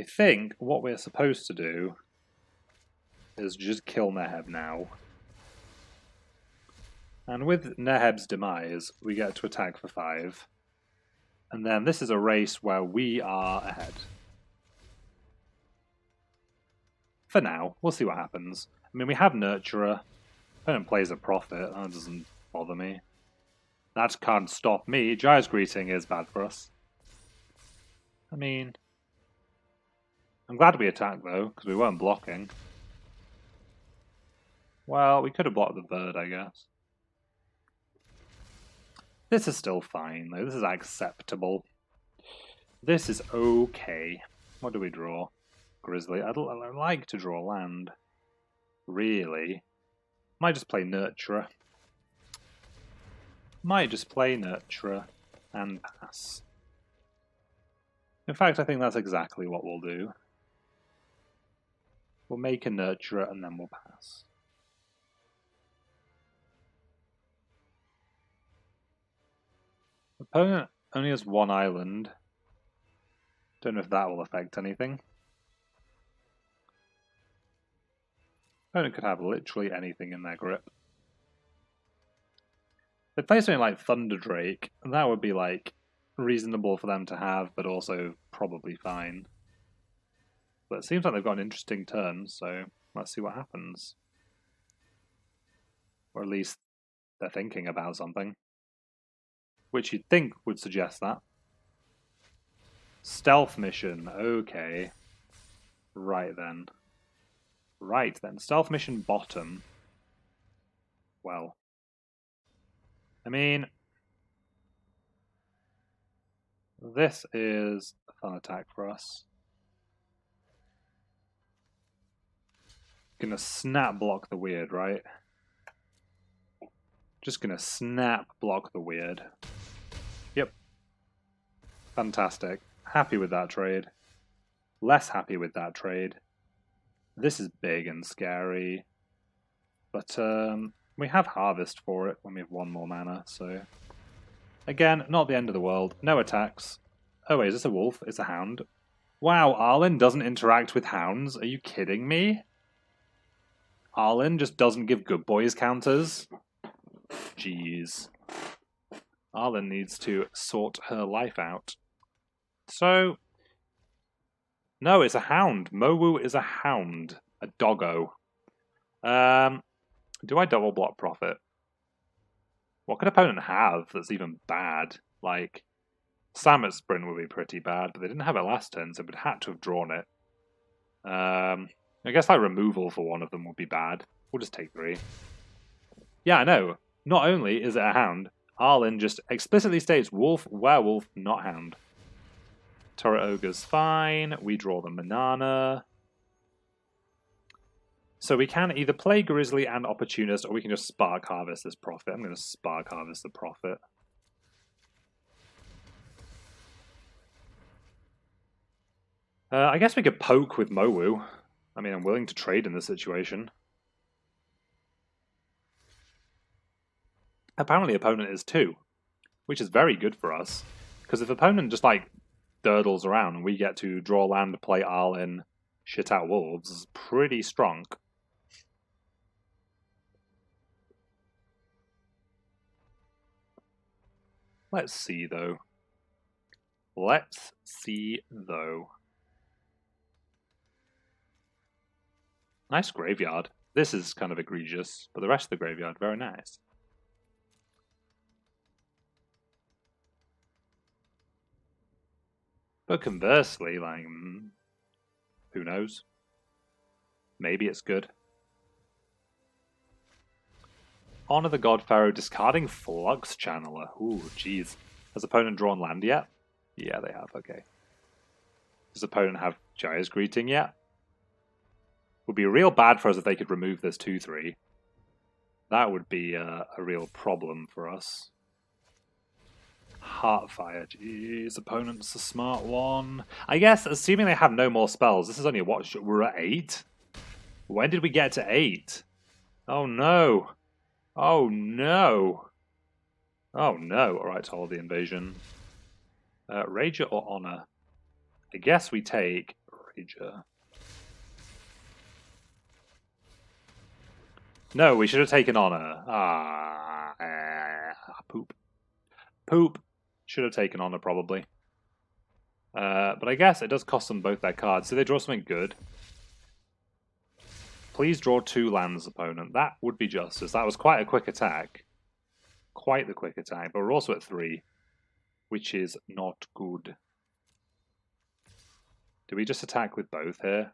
think what we're supposed to do is just kill Neheb now. And with Neheb's demise, we get to attack for 5. And then this is a race where we are ahead. For now, we'll see what happens. I mean, we have Nurturer. Opponent plays a Prophet. That doesn't bother me. That can't stop me. Gyre's Greeting is bad for us. I mean, I'm glad we attacked, though, because we weren't blocking. Well, we could have blocked the bird, I guess. This is still fine, though. This is acceptable. This is okay. What do we draw? Grizzly. I'd like to draw land. Really. Might just play Nurturer. Might just play Nurturer and pass. In fact, I think that's exactly what we'll do. We'll make a Nurturer and then we'll pass. Opponent only has 1 island. Don't know if that will affect anything. Opponent could have literally anything in their grip. If they play something like Thunder Drake, that would be like reasonable for them to have, but also probably fine. But it seems like they've got an interesting turn, so let's see what happens. Or at least they're thinking about something. Which you'd think would suggest that. Stealth mission, okay. Right then. Stealth mission bottom. Well. I mean, this is a fun attack for us. Gonna snap block the weird, right? Just gonna snap block the weird. Yep. Fantastic. Happy with that trade. Less happy with that trade. This is big and scary. But we have Harvest for it when we have 1 more mana, so... Again, not the end of the world. No attacks. Oh wait, is this a wolf? It's a hound. Wow, Arlen doesn't interact with hounds? Are you kidding me? Arlen just doesn't give good boys counters? Jeez. Arlen needs to sort her life out. So... No, it's a hound. Mowu is a hound. A doggo. Do I double block Prophet? What could opponent have that's even bad? Like, Samet Sprint would be pretty bad, but they didn't have it last turn, so we'd had to have drawn it. I guess like removal for one of them would be bad. We'll just take 3. Yeah, I know. Not only is it a hound, Arlen just explicitly states wolf, werewolf, not hound. Turret Ogre's fine. We draw the Manana. So we can either play Grizzly and Opportunist, or we can just Spark Harvest this Prophet. I'm going to Spark Harvest the Prophet. I guess we could poke with Mowu. I mean, I'm willing to trade in this situation. Apparently opponent is 2, which is very good for us. Because if opponent just, like, durdles around and we get to draw land, play Arlen, shit out wolves, is pretty strong. Let's see, though. Nice graveyard. This is kind of egregious, but the rest of the graveyard, very nice. But conversely, like, who knows? Maybe it's good. Honor the God Pharaoh, discarding Flux Channeler. Ooh, jeez. Has opponent drawn land yet? Yeah, they have, okay. Does opponent have Gyre's Greeting yet? Would be real bad for us if they could remove this 2-3. That would be a real problem for us. Heartfire, jeez, opponent's a smart one. I guess, assuming they have no more spells, this is only a watch. We're at 8? When did we get to 8? Oh no. Oh no. Oh no, alright, to hold the invasion. Rager or Honor? I guess we take Rager. No, we should have taken Honor. Poop. Poop. Should have taken Honor, probably. But I guess it does cost them both their cards. So they draw something good. Please draw 2 lands, opponent. That would be justice. That was quite a quick attack. Quite the quick attack. But we're also at 3, which is not good. Do we just attack with both here?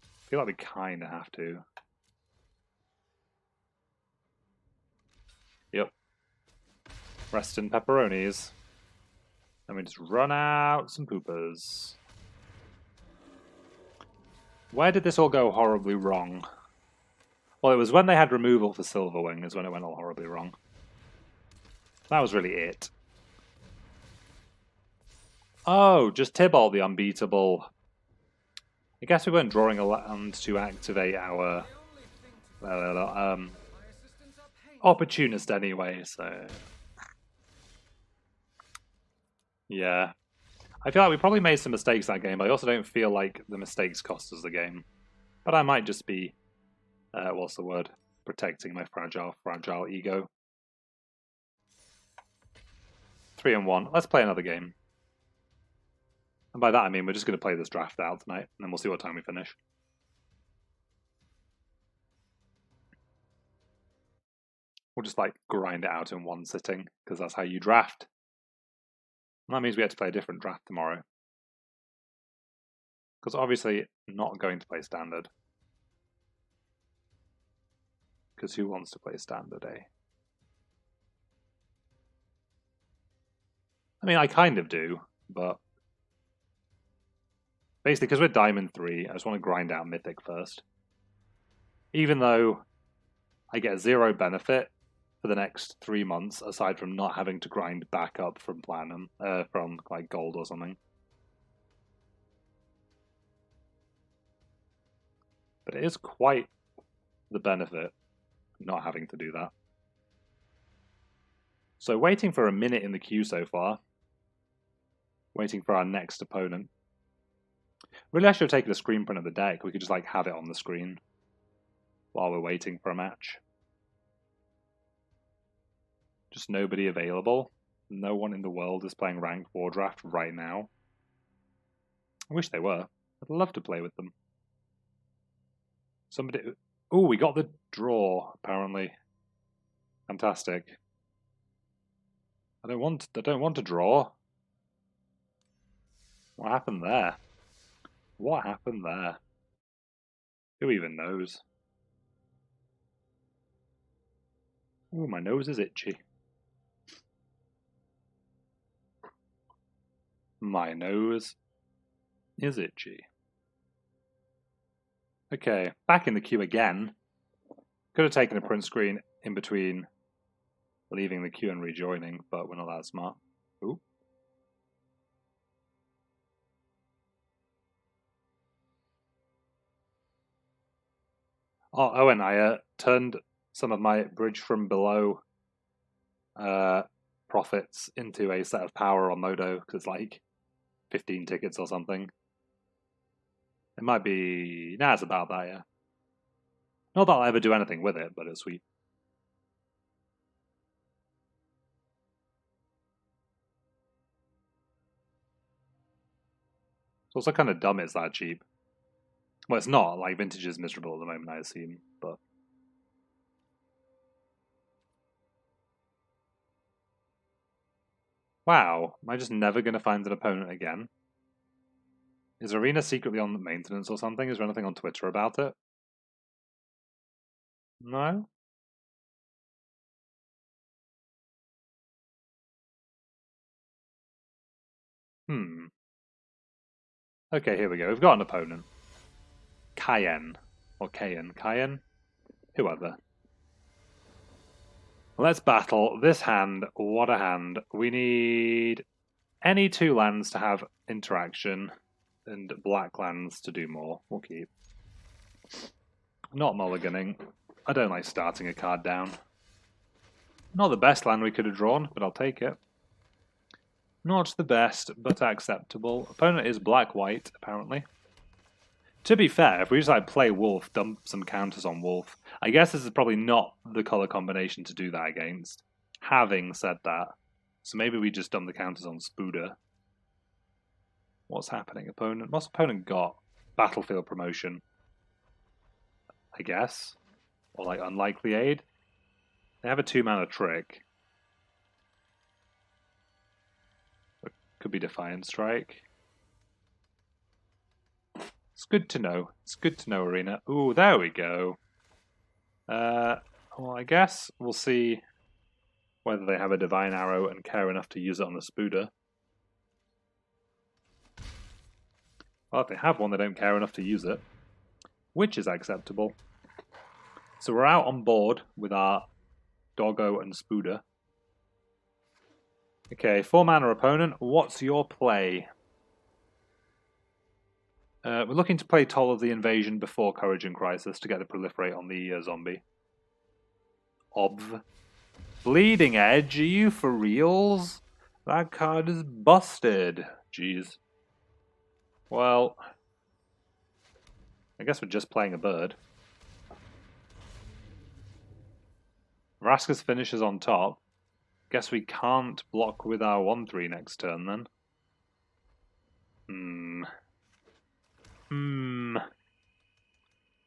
I feel like we kind of have to. Yep. Rest in pepperonis. And we just run out some poopers. Where did this all go horribly wrong? Well, it was when they had removal for Silverwing is when it went all horribly wrong. That was really it. Oh, just Tybalt the Unbeatable. I guess we weren't drawing a land to activate our opportunist anyway, so... Yeah. I feel like we probably made some mistakes that game, but I also don't feel like the mistakes cost us the game. But I might just be, what's the word? Protecting my fragile ego. 3-1. Let's play another game. And by that I mean we're just going to play this draft out tonight, and then we'll see what time we finish. We'll just like grind it out in one sitting, because that's how you draft. And that means we have to play a different draft tomorrow. Because obviously not going to play standard. Because who wants to play standard, eh? I mean, I kind of do, but... Basically, because we're Diamond 3, I just want to grind out Mythic first. Even though I get 0 benefit for the next 3 months, aside from not having to grind back up from Platinum, from like Gold or something. But it is quite the benefit not having to do that. So waiting for a minute in the queue so far. Waiting for our next opponent. Really, I should have taken a screen print of the deck. We could just like have it on the screen while we're waiting for a match. Just nobody available. No one in the world is playing Ranked War Draft right now. I wish they were. I'd love to play with them. Somebody... Oh, we got the draw, apparently. Fantastic. I don't want to draw. What happened there? What happened there? Who even knows? Ooh, my nose is itchy. My nose is itchy. Okay, back in the queue again. Could have taken a print screen in between leaving the queue and rejoining, but we're not that smart. Ooh. Oh, Owen, I turned some of my Bridge from Below profits into a set of power on Modo, because it's like 15 tickets or something. It might be... Nah, it's about that, yeah. Not that I'll ever do anything with it, but it's sweet. It's also kind of dumb it's that cheap. Well, it's not. Like, Vintage is miserable at the moment, I assume, but... Wow, am I just never going to find an opponent again? Is Arena secretly on maintenance or something? Is there anything on Twitter about it? No? Okay, here we go. We've got an opponent. Cayenne. Or Cayenne. Cayenne? Whoever. Let's battle this hand. What a hand. We need any 2 lands to have interaction and black lands to do more. We'll keep. Not mulliganing. I don't like starting a card down. Not the best land we could have drawn, but I'll take it. Not the best, but acceptable. Opponent is black-white, apparently. To be fair, if we just like play Wolf, dump some counters on Wolf, I guess this is probably not the color combination to do that against. Having said that, so maybe we just dump the counters on Spooder. What's happening, opponent? What's opponent got? Battlefield promotion, I guess, or like unlikely aid. They have a 2-mana trick. Could be Defiant Strike. It's good to know. It's good to know, Arena. Ooh, there we go. Well, I guess we'll see whether they have a Divine Arrow and care enough to use it on the Spooder. Well, if they have one, they don't care enough to use it, which is acceptable. So we're out on board with our Doggo and Spooder. Okay, 4-mana opponent, what's your play? We're looking to play Toll of the Invasion before Courage and Crisis to get the Proliferate on the zombie. Obv. Bleeding Edge, are you for reals? That card is busted. Jeez. Well, I guess we're just playing a bird. Vraska's finishes on top. Guess we can't block with our 1/3 next turn then.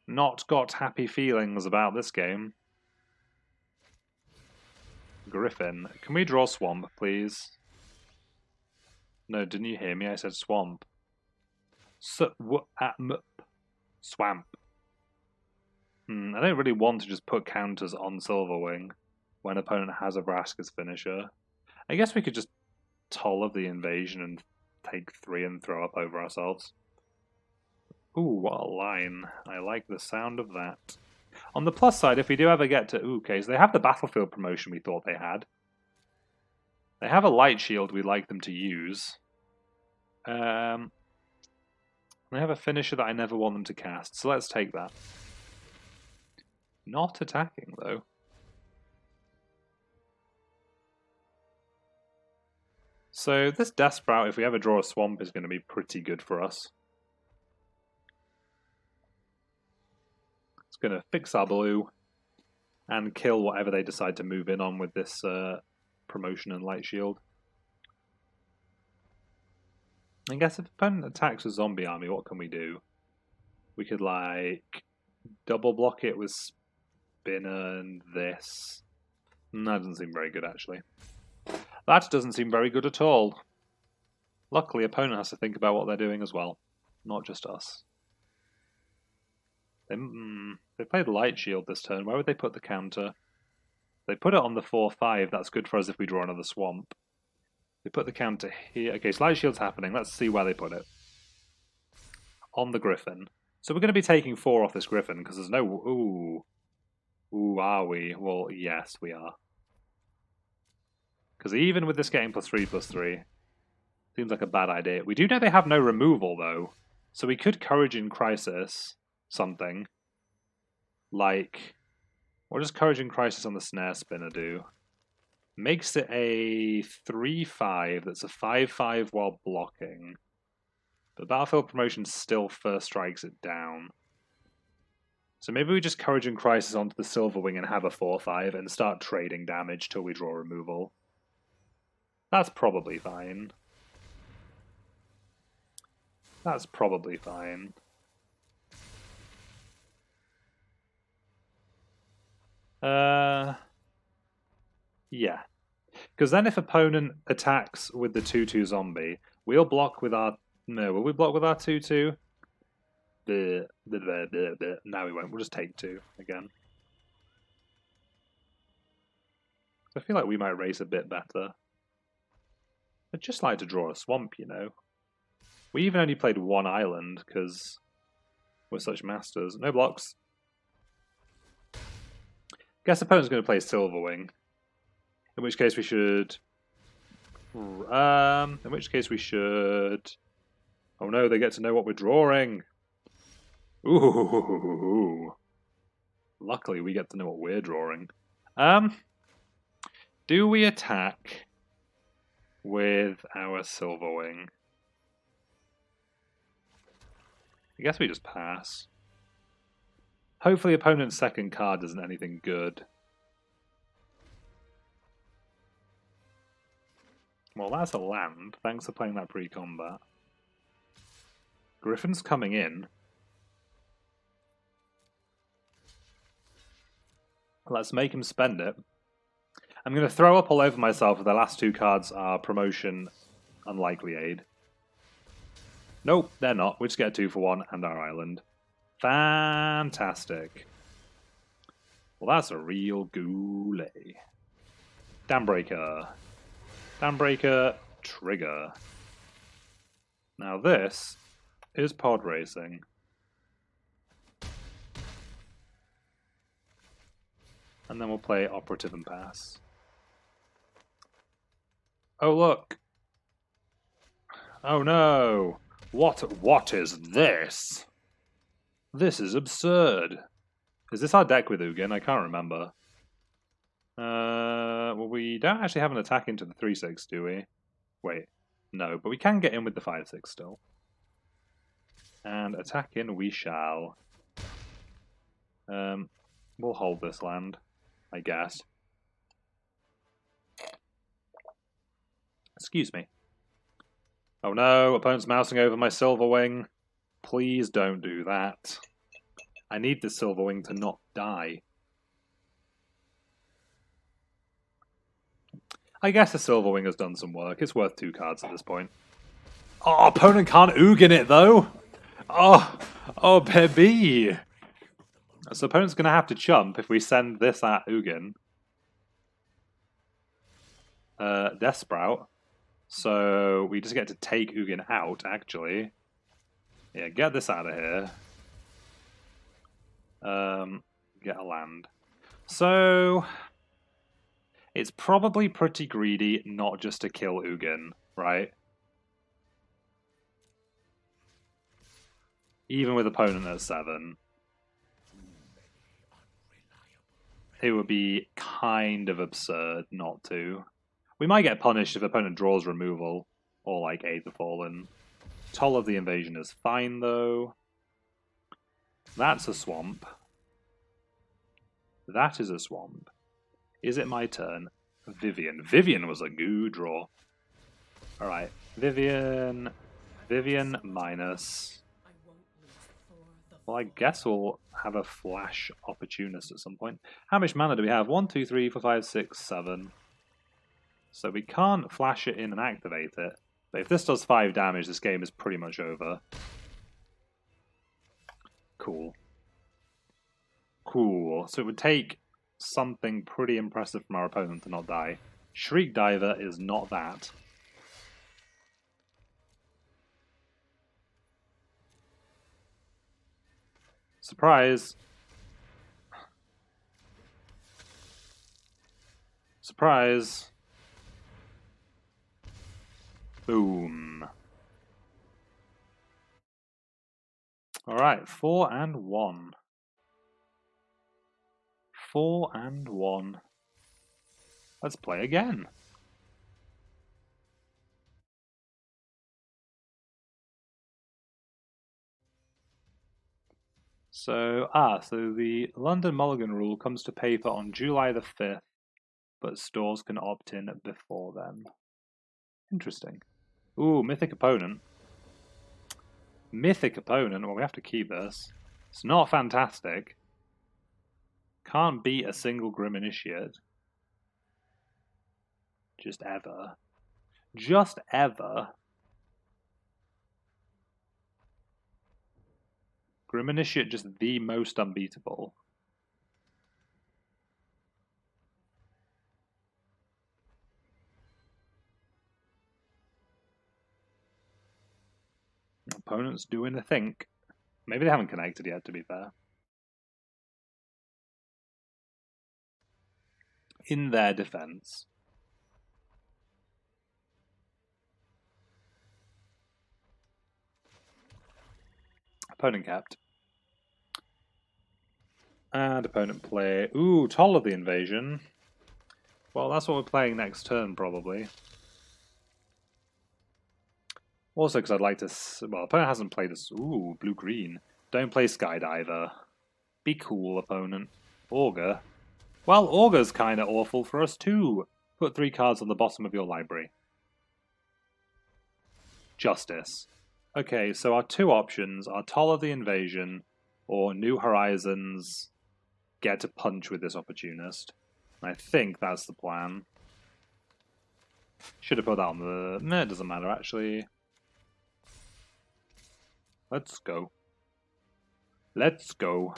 Not got happy feelings about this game. Griffin. Can we draw Swamp, please? No, didn't you hear me? I said Swamp. Swamp. I don't really want to just put counters on Silverwing when opponent has a Vraska's finisher. I guess we could just Toll of the Invasion and take 3 and throw up over ourselves. Ooh, what a line. I like the sound of that. On the plus side, if we do ever get to... Ooh, okay, so they have the Battlefield promotion we thought they had. They have a Light Shield we'd like them to use. They have a finisher that I never want them to cast, so let's take that. Not attacking, though. So this Death Sprout, if we ever draw a Swamp, is going to be pretty good for us. It's going to fix our blue and kill whatever they decide to move in on with this promotion and Light Shield. I guess if opponent attacks a zombie army, what can we do? We could like double block it with Spinner and this. That doesn't seem very good, actually. That doesn't seem very good at all. Luckily, opponent has to think about what they're doing as well, not just us. They played Light Shield this turn. Where would they put the counter? They put it on the 4/5. That's good for us if we draw another Swamp. They put the counter here. Okay, so Light Shield's happening. Let's see where they put it. On the Griffin. So we're going to be taking 4 off this Griffin because there's no... Ooh, are we? Well, yes, we are. Because even with this getting +3/+3, seems like a bad idea. We do know they have no removal, though. So we could Courage in Crisis something. Like, what does Courage in Crisis on the Snare Spinner do? Makes it a 3/5 that's a 5/5 while blocking. But Battlefield Promotion still first strikes it down. So maybe we just Courage in Crisis onto the Silverwing and have a 4/5 and start trading damage till we draw removal. That's probably fine. That's probably fine. Yeah. Because then if opponent attacks with the 2/2 zombie, we'll block with our... No, will we block with our 2/2? No, we won't. We'll just take 2 again. I feel like we might race a bit better. I'd just like to draw a Swamp, you know. We even only played 1 island because we're such masters. No blocks. Guess opponent's going to play Silverwing. In which case we should... In which case we should... Oh no, they get to know what we're drawing. Ooh. Luckily we get to know what we're drawing. Do we attack with our Silverwing? I guess we just pass. Hopefully opponent's second card isn't anything good. Well, that's a land. Thanks for playing that pre-combat. Griffin's coming in. Let's make him spend it. I'm going to throw up all over myself if the last two cards are promotion, unlikely aid. Nope, they're not. We just get a 2-for-1 and our island. Fantastic. Well, that's a real goulet. Dambreaker. Dambreaker, trigger. Now this is pod racing. And then we'll play operative and pass. Oh look. Oh no. What is this? This is absurd. Is this our deck with Ugin? I can't remember. Well, we don't actually have an attack into the 3/6, do we? Wait, no, but we can get in with the 5/6 still. And attack in we shall. We'll hold this land, I guess. Excuse me. Oh no, opponent's mousing over my Silverwing. Please don't do that. I need the Silverwing to not die. I guess the Silverwing has done some work. It's worth 2 cards at this point. Oh, opponent can't Ugin it though. Oh, baby. So opponent's going to have to chump if we send this at Ugin. Death Sprout. So we just get to take Ugin out, actually. Yeah, get this out of here. Get a land. So it's probably pretty greedy not just to kill Ugin, right? Even with opponent at 7. It would be kind of absurd not to. We might get punished if opponent draws removal or like Aid the Fallen. Toll of the Invasion is fine though. That's a swamp. That is a swamp. Is it my turn? Vivian. Vivian was a good draw. Alright. Vivian. Vivian minus. Well, I guess we'll have a flash opportunist at some point. How much mana do we have? 1, 2, 3, 4, 5, 6, 7. So we can't flash it in and activate it. But if this does 5 damage, this game is pretty much over. Cool. Cool. So it would take something pretty impressive from our opponent to not die. Shriek Diver is not that. Surprise. Surprise. Boom. Alright, 4 and 1. 4 and 1. Let's play again. So the London Mulligan rule comes to paper on July the 5th, but stores can opt in before then. Interesting. Ooh, Mythic Opponent. Mythic Opponent, well, we have to keep this. It's not fantastic. Can't beat a single Grim Initiate. Just ever. Just ever. Grim Initiate just the most unbeatable. Opponent's doing a think. Maybe they haven't connected yet, to be fair. In their defense. Opponent capped. And opponent play. Ooh, Toll of the Invasion. Well, that's what we're playing next turn, probably. Also, because I'd like to... Well, opponent hasn't played this... Ooh, blue-green. Don't play Skydiver. Be cool, opponent. Augur. Well, Augur's kind of awful for us, too. Put 3 cards on the bottom of your library. Justice. Okay, so our 2 options are Toll of the Invasion or New Horizons. Get to punch with this Opportunist. I think that's the plan. Should have put that on the... No, it doesn't matter, actually. Let's go. Let's go.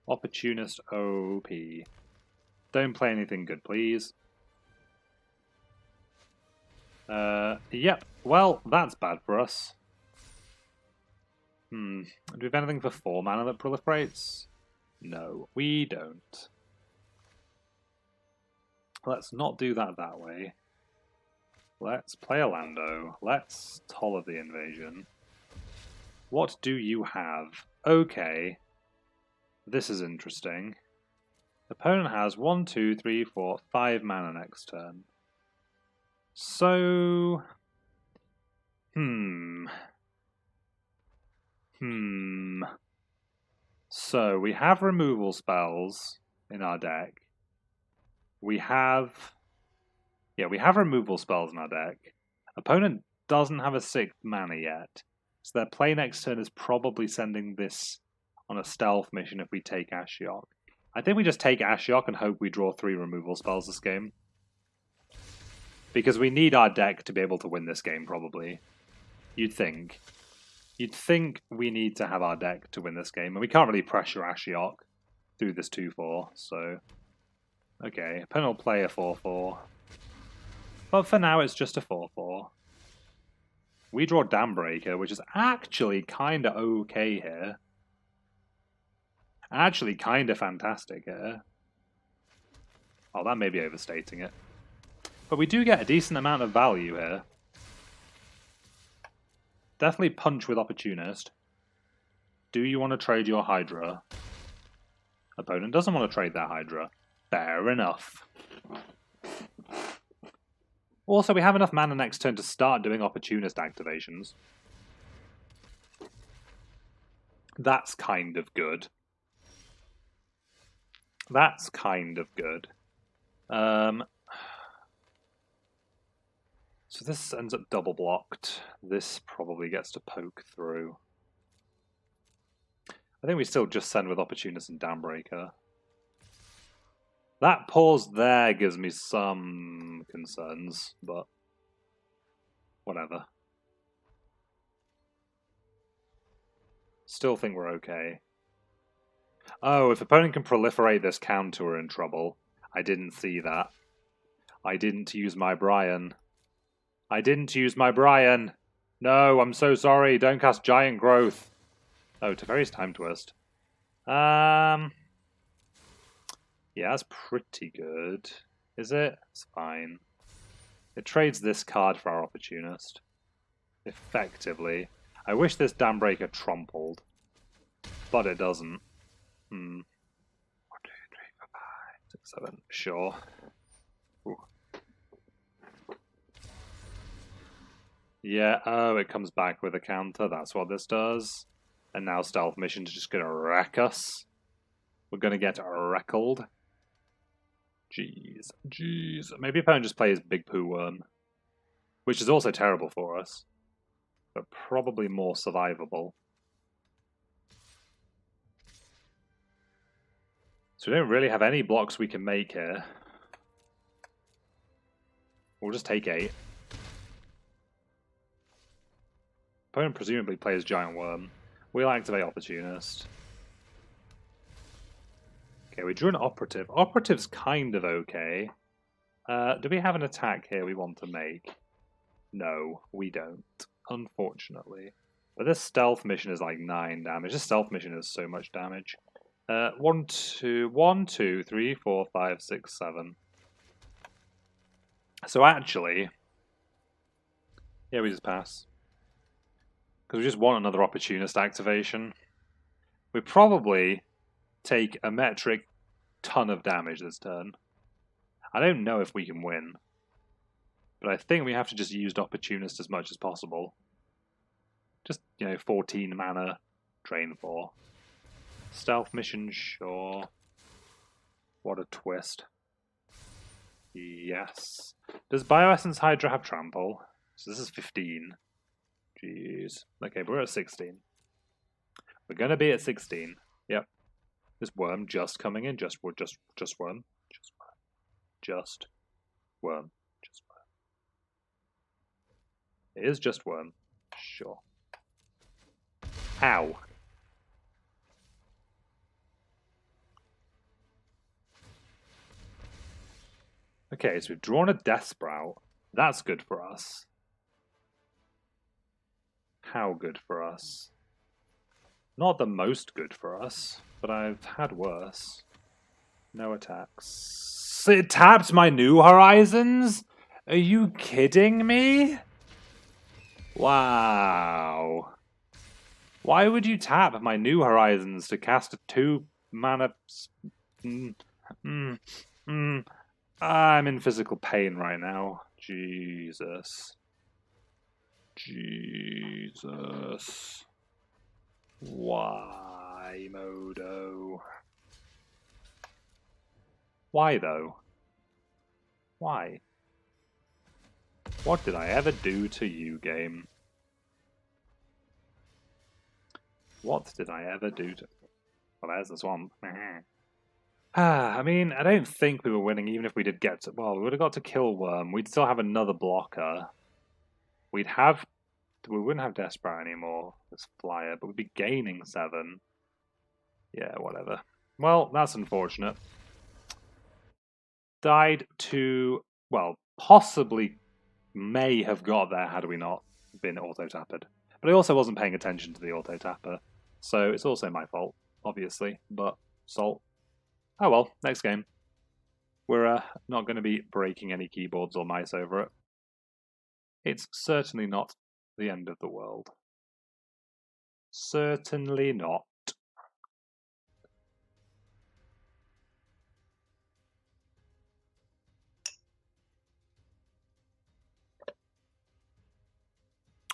Opportunist OP. Don't play anything good, please. Yep. Well, that's bad for us. Do we have anything for 4 mana that proliferates? No, we don't. Let's not do that way. Let's play a Lando. Let's Toll of the Invasion. What do you have? Okay. This is interesting. Opponent has 1, 2, 3, 4, 5 mana next turn. So... So, we have removal spells in our deck. We have removal spells in our deck. Opponent doesn't have a 6th mana yet. So their play next turn is probably sending this on a stealth mission if we take Ashiok. I think we just take Ashiok and hope we draw 3 removal spells this game. Because we need our deck to be able to win this game, probably. You'd think. You'd think we need to have our deck to win this game. And we can't really pressure Ashiok through this 2-4, so... Okay, opponent will play a 4-4. But for now, it's just a 4-4. We draw Dambreaker, which is actually kind of okay here. Actually kind of fantastic here. Oh, that may be overstating it. But we do get a decent amount of value here. Definitely punch with Opportunist. Do you want to trade your Hydra? Opponent doesn't want to trade their Hydra. Fair enough. Also, we have enough mana next turn to start doing Opportunist activations. That's kind of good. That's kind of good. So this ends up double blocked. This probably gets to poke through. I think we still just send with Opportunist and Dambreaker. That pause there gives me some concerns, but whatever. Still think we're okay. Oh, if opponent can proliferate this counter, we're in trouble. I didn't see that. I didn't use my Brian. I didn't use my Brian. No, I'm so sorry. Don't cast Giant Growth. Oh, Teferi's Time Twist. Yeah, that's pretty good. Is it? It's fine. It trades this card for our Opportunist. Effectively. I wish this Dambreaker trampled. But it doesn't. 1, 2, 3, 4, 5, 6, 7. Sure. Ooh. Yeah, oh, it comes back with a counter. That's what this does. And now Stealth Mission's just going to wreck us. We're going to get wreckled. Jeez, jeez. Maybe opponent just plays Big Poo Worm. Which is also terrible for us. But probably more survivable. So we don't really have any blocks we can make here. We'll just take 8. Opponent presumably plays Giant Worm. We'll activate Opportunist. Okay, we drew an Operative. Operative's kind of okay. Do we have an attack here we want to make? No, we don't. Unfortunately. But this Stealth Mission is like 9 damage. This Stealth Mission is so much damage. 1, 2, 3, 4, 5, 6, 7. So actually... Yeah, we just pass. Because we just want another Opportunist activation. We probably take a Metric ton of damage this turn. I don't know if we can win, but I think we have to just use Opportunist as much as possible. Just, 14 mana, drain 4. Stealth mission, sure. What a twist. Yes. Does Bioessence Hydra have trample? So this is 15. Jeez. Okay, but we're at 16. We're gonna be at 16. Yep. This worm just coming in. Just worm. Just worm. Just worm. Just worm. It is just worm. Sure. Ow. Okay, so we've drawn a Death Sprout. That's good for us. How good for us? Not the most good for us, but I've had worse. No attacks. It tapped my New Horizons? Are you kidding me? Wow. Why would you tap my New Horizons to cast a 2-mana... I'm in physical pain right now. Jesus. Jesus. Why, Modo? Why, though? Why? What did I ever do to you, game? What did I ever do to... Well, there's the swamp. I mean, I don't think we were winning even if we did get to... Well, we would have got to kill Worm. We'd still have another blocker. We'd have... We wouldn't have Desperate anymore, this flyer, but we'd be gaining 7. Yeah, whatever. Well, that's unfortunate. Died to... Well, possibly may have got there had we not been auto-tappered. But I also wasn't paying attention to the auto-tapper, so it's also my fault, obviously. But, salt. Oh well, next game. We're not going to be breaking any keyboards or mice over it. It's certainly not the end of the world. Certainly not.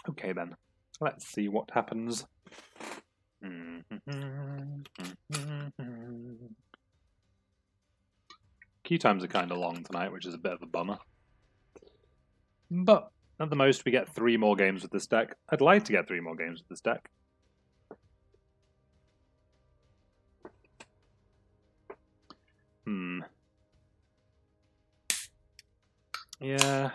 Okay then, let's see what happens. Queue times are kind of long tonight, which is a bit of a bummer. But at the most, we get 3 more games with this deck. I'd like to get 3 more games with this deck. Yeah.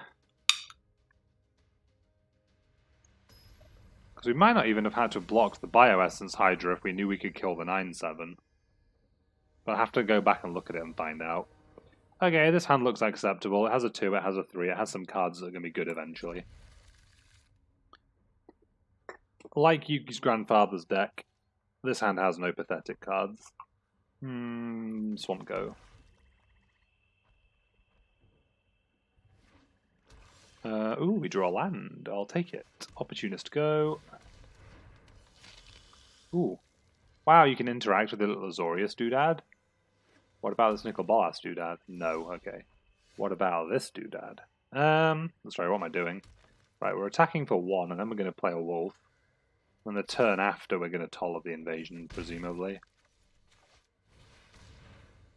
Because we might not even have had to block the Bioessence Hydra if we knew we could kill the 9/7. But I have to go back and look at it and find out. Okay, this hand looks acceptable. It has a 2, it has a 3, it has some cards that are going to be good eventually. Like Yuki's grandfather's deck, this hand has no pathetic cards. Swamp Go. Ooh, we draw land. I'll take it. Opportunist Go. Ooh. Wow, you can interact with the little Azorius doodad. What about this Nicol Bolas doodad? No, okay. What about this doodad? Sorry, what am I doing? Right, we're attacking for 1, and then we're going to play a wolf. And the turn after, we're going to Toll the Invasion, presumably.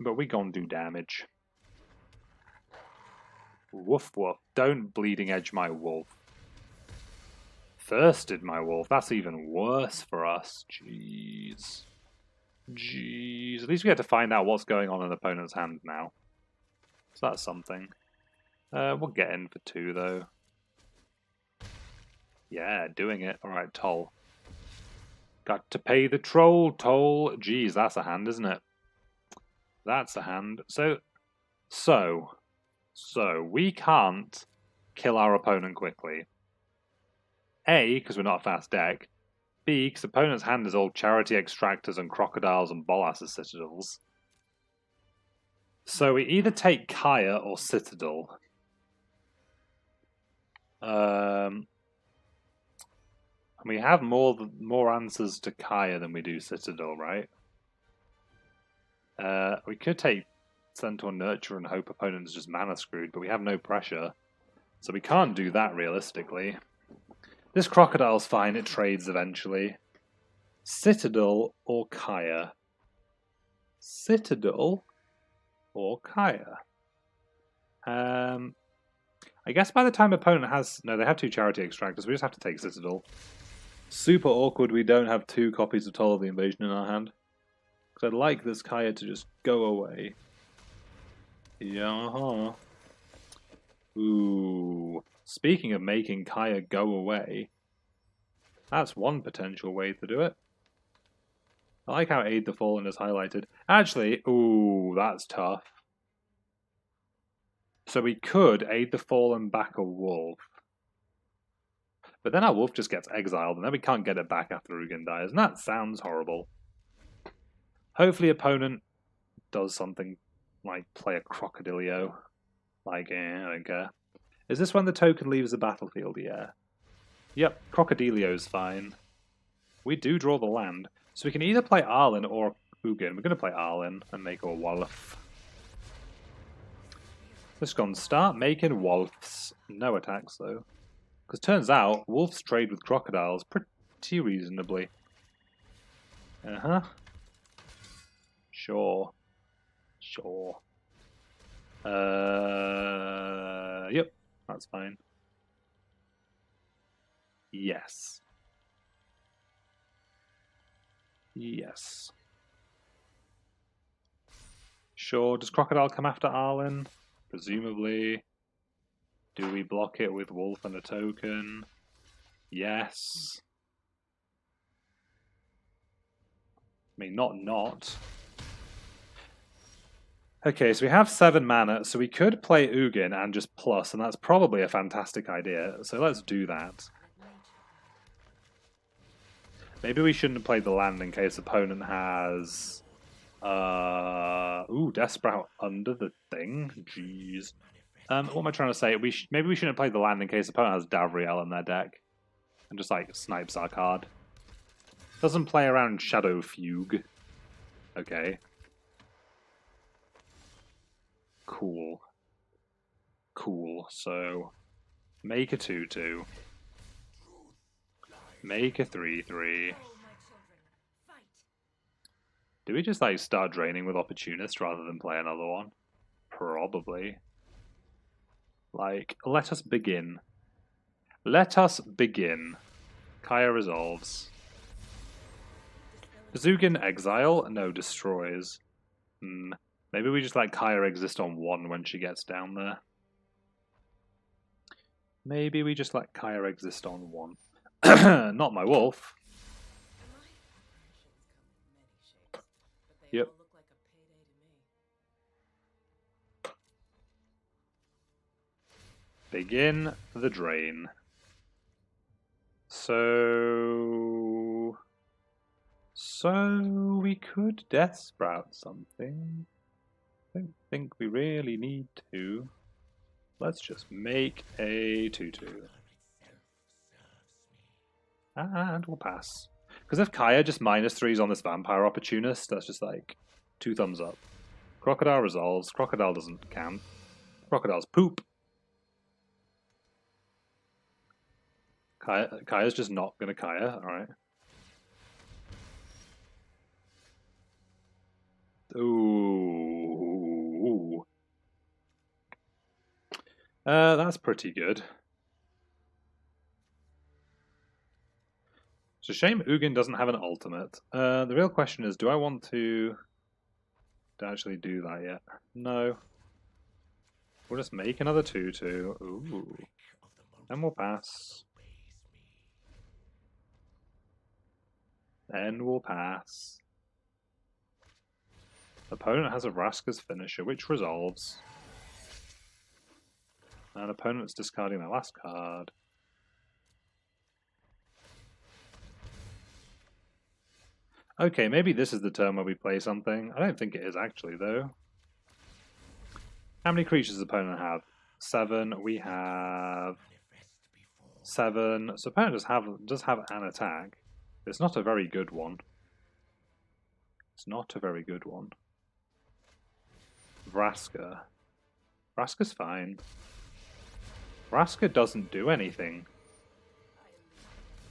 But we gon' do damage. Woof woof. Don't bleeding edge my wolf. Thirsted my wolf. That's even worse for us. Jeez. Jeez. At least we get to find out what's going on in the opponent's hand now. So that's something. We'll get in for 2, though. Yeah, doing it. Alright, Toll. Got to pay the troll toll. Jeez, that's a hand, isn't it? That's a hand. So we can't kill our opponent quickly. A, because we're not a fast deck. B, because opponent's hand is all Charity Extractors and Crocodiles and Bolas' Citadels. So we either take Kaya or Citadel. And we have more answers to Kaya than we do Citadel, right? We could take Centaur Nurture and hope opponent's just mana screwed, but we have no pressure. So we can't do that realistically. This Crocodile's fine, it trades eventually. Citadel or Kaya? Citadel or Kaya? I guess by the time opponent has... No, they have 2 Charity Extractors, we just have to take Citadel. Super awkward we don't have 2 copies of Toll of the Invasion in our hand. Because I'd like this Kaya to just go away. Yeah. Ooh. Speaking of making Kaya go away, that's one potential way to do it. I like how Aid the Fallen is highlighted. Actually, ooh, that's tough. So we could Aid the Fallen back a wolf. But then our wolf just gets exiled, and then we can't get it back after Ugin dies, and that sounds horrible. Hopefully opponent does something like play a Crocodilio. Like, I don't care. Is this when the token leaves the battlefield? Yeah. Yep, Crocodilio's fine. We do draw the land. So we can either play Arlen or Ugin. We're going to play Arlen and make a wolf. Just gonna start making wolves. No attacks though. Because turns out, wolves trade with crocodiles pretty reasonably. Uh-huh. Sure. Sure. Yep, that's fine. Yes. Yes. Sure, does Crocodile come after Arlen? Presumably. Do we block it with Wolf and a token? Yes. I mean, not. Okay, so we have 7 mana, so we could play Ugin and just plus, and that's probably a fantastic idea. So let's do that. Maybe we shouldn't have played the land in case opponent has... Death Sprout under the thing? Jeez. What am I trying to say? Maybe we shouldn't have played the land in case opponent has Davriel in their deck. And just, like, snipes our card. Doesn't play around Shadow Fugue. Okay. Cool. Cool. So, make a 2/2. Make a 3/3. Do we just like start draining with Opportunist rather than play another one? Probably. Like, let us begin. Let us begin. Kaya resolves. Does Ugin exile? No, destroys. Maybe we just let Kaya exist on 1 when she gets down there. Maybe we just let Kaya exist on 1. Not my wolf. Yep. Begin the drain. So we could Death Sprout something. I don't think we really need to. Let's just make a 2/2. And we'll pass. Because if Kaya just -3s on this Vampire Opportunist, that's just like 2 thumbs up. Crocodile resolves. Crocodile doesn't camp. Crocodile's poop. Kaya's just not gonna Kaya, alright. Ooh. That's pretty good. It's a shame Ugin doesn't have an ultimate. The real question is, do I want to actually do that yet? No. We'll just make another 2/2. Ooh. And we'll pass. Then we'll pass. Opponent has a Vraska's finisher, which resolves. And opponent's discarding their last card. Okay, maybe this is the turn where we play something. I don't think it is actually, though. How many creatures does opponent have? 7. We have 7. So opponent does have an attack. It's not a very good one. It's not a very good one. Vraska. Vraska's fine. Vraska doesn't do anything.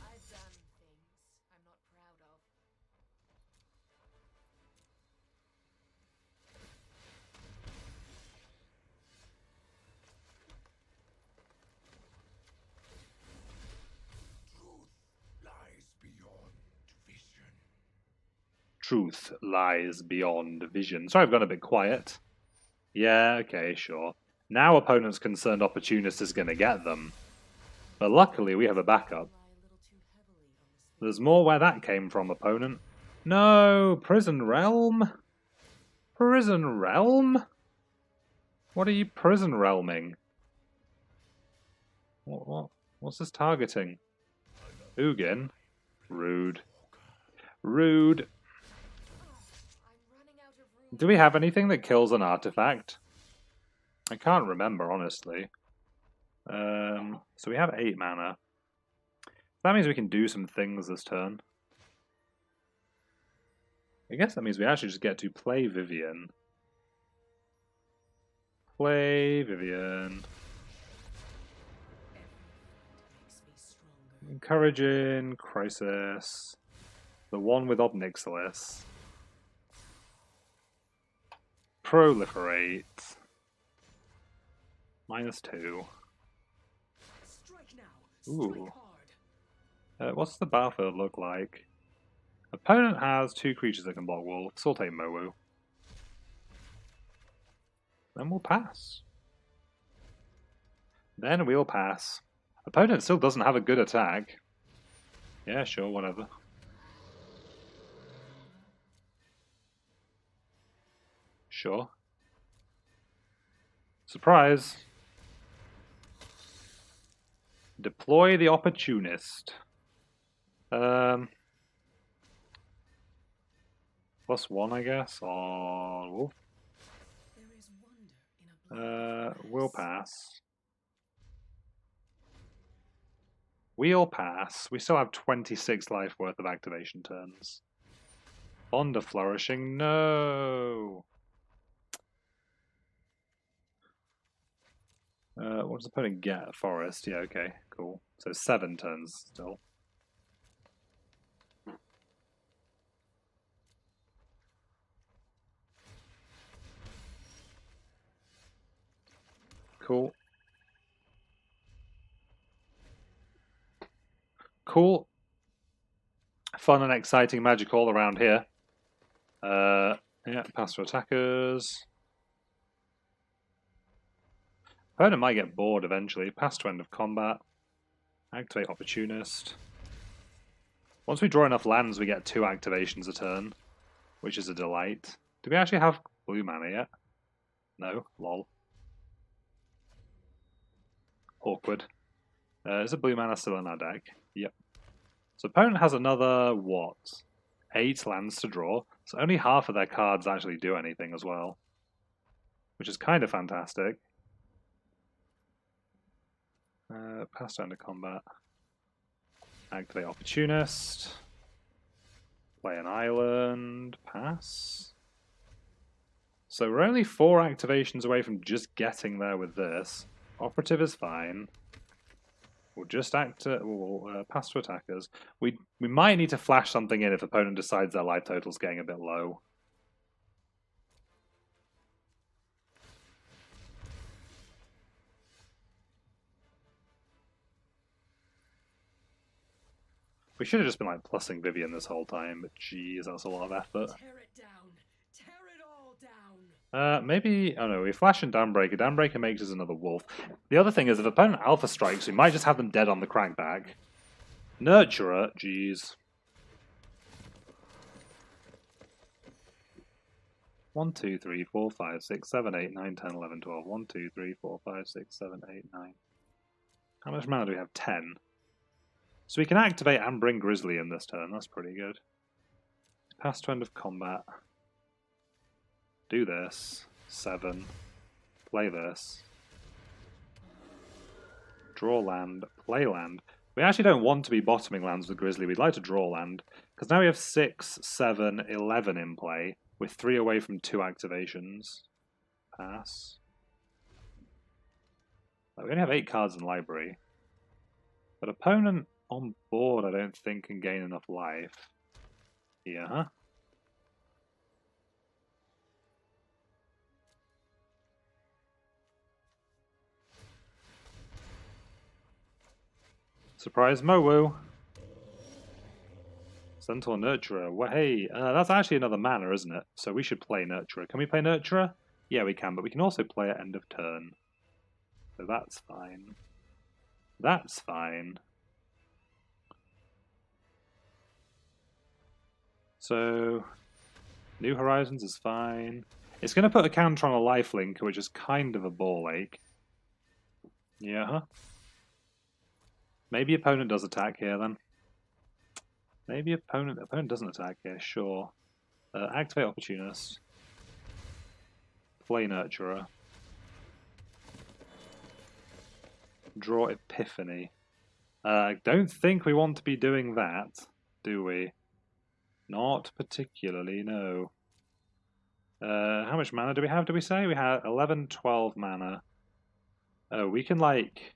I've done things I'm not proud of. Truth lies beyond vision. Sorry, I've gone a bit quiet. Yeah, okay, sure. Now opponent's concerned opportunist is going to get them. But luckily we have a backup. There's more where that came from, opponent. No! Prison Realm? Prison Realm? What are you prison realming? What's this targeting? Ugin? Rude. Rude. Do we have anything that kills an artifact? I can't remember, honestly. So we have 8 mana. That means we can do some things this turn. I guess that means we actually just get to play Vivian. Play Vivian. Encouraging, Crisis. The one with Obnixilis. Proliferate. -2. Ooh. What's the battlefield look like? Opponent has 2 creatures that can block wolf. So we'll take Mowu. Then we'll pass. Then we'll pass. Opponent still doesn't have a good attack. Yeah, sure, whatever. Sure. Surprise! Deploy the opportunist. +1, I guess, on wolf. We'll pass. We'll pass. We still have 26 life worth of activation turns. Bond of Flourishing, no! What does the opponent get? Forest, yeah, okay, cool. So 7 turns still. Cool. Cool. Fun and exciting magic all around here. Yeah, pass for attackers. Opponent might get bored eventually. Pass to end of combat. Activate Opportunist. Once we draw enough lands, we get 2 activations a turn, which is a delight. Do we actually have blue mana yet? No? Lol. Awkward. Is a blue mana still in our deck? Yep. So opponent has another, what? 8 lands to draw. So only half of their cards actually do anything as well. Which is kind of fantastic. Pass down to combat. Activate Opportunist. Play an island. Pass. So we're only 4 activations away from just getting there with this. Operative is fine. We'll just we'll pass to attackers. We might need to flash something in if opponent decides their life total's getting a bit low. We should have just been like plussing Vivian this whole time, but geez, that's a lot of effort. Tear it down. Tear it all down. Maybe, oh no, we flash in Damnbreaker. Damnbreaker makes us another wolf. The other thing is, if opponent alpha strikes, we might just have them dead on the crackback. Nurturer, jeez. 1, 2, 3, 4, 5, 6, 7, 8, 9, 10, 11, 12. 1, 2, 3, 4, 5, 6, 7, 8, 9. How much mana do we have? 10. So we can activate and bring Grizzly in this turn. That's pretty good. Pass to end of combat. Do this. 7. Play this. Draw land. Play land. We actually don't want to be bottoming lands with Grizzly. We'd like to draw land. Because now we have 6, 7, 11 in play. With 3 away from 2 activations. Pass. We only have 8 cards in library. But opponent on board I don't think can gain enough life. Yeah, huh? Surprise Mowu! Centaur Nurturer. Well, hey, that's actually another mana, isn't it? So we should play Nurturer. Can we play Nurturer? Yeah, we can, but we can also play at end of turn. So that's fine. That's fine. So, New Horizons is fine. It's going to put a counter on a lifelink, which is kind of a ball ache. Yeah, huh? Maybe opponent does attack here then. Maybe opponent doesn't attack here, sure. Activate Opportunist. Play Nurturer. Draw Epiphany. I don't think we want to be doing that, do we? Not particularly, no. How much mana do we have, do we say? We have 11, 12 mana. Oh, we can, like...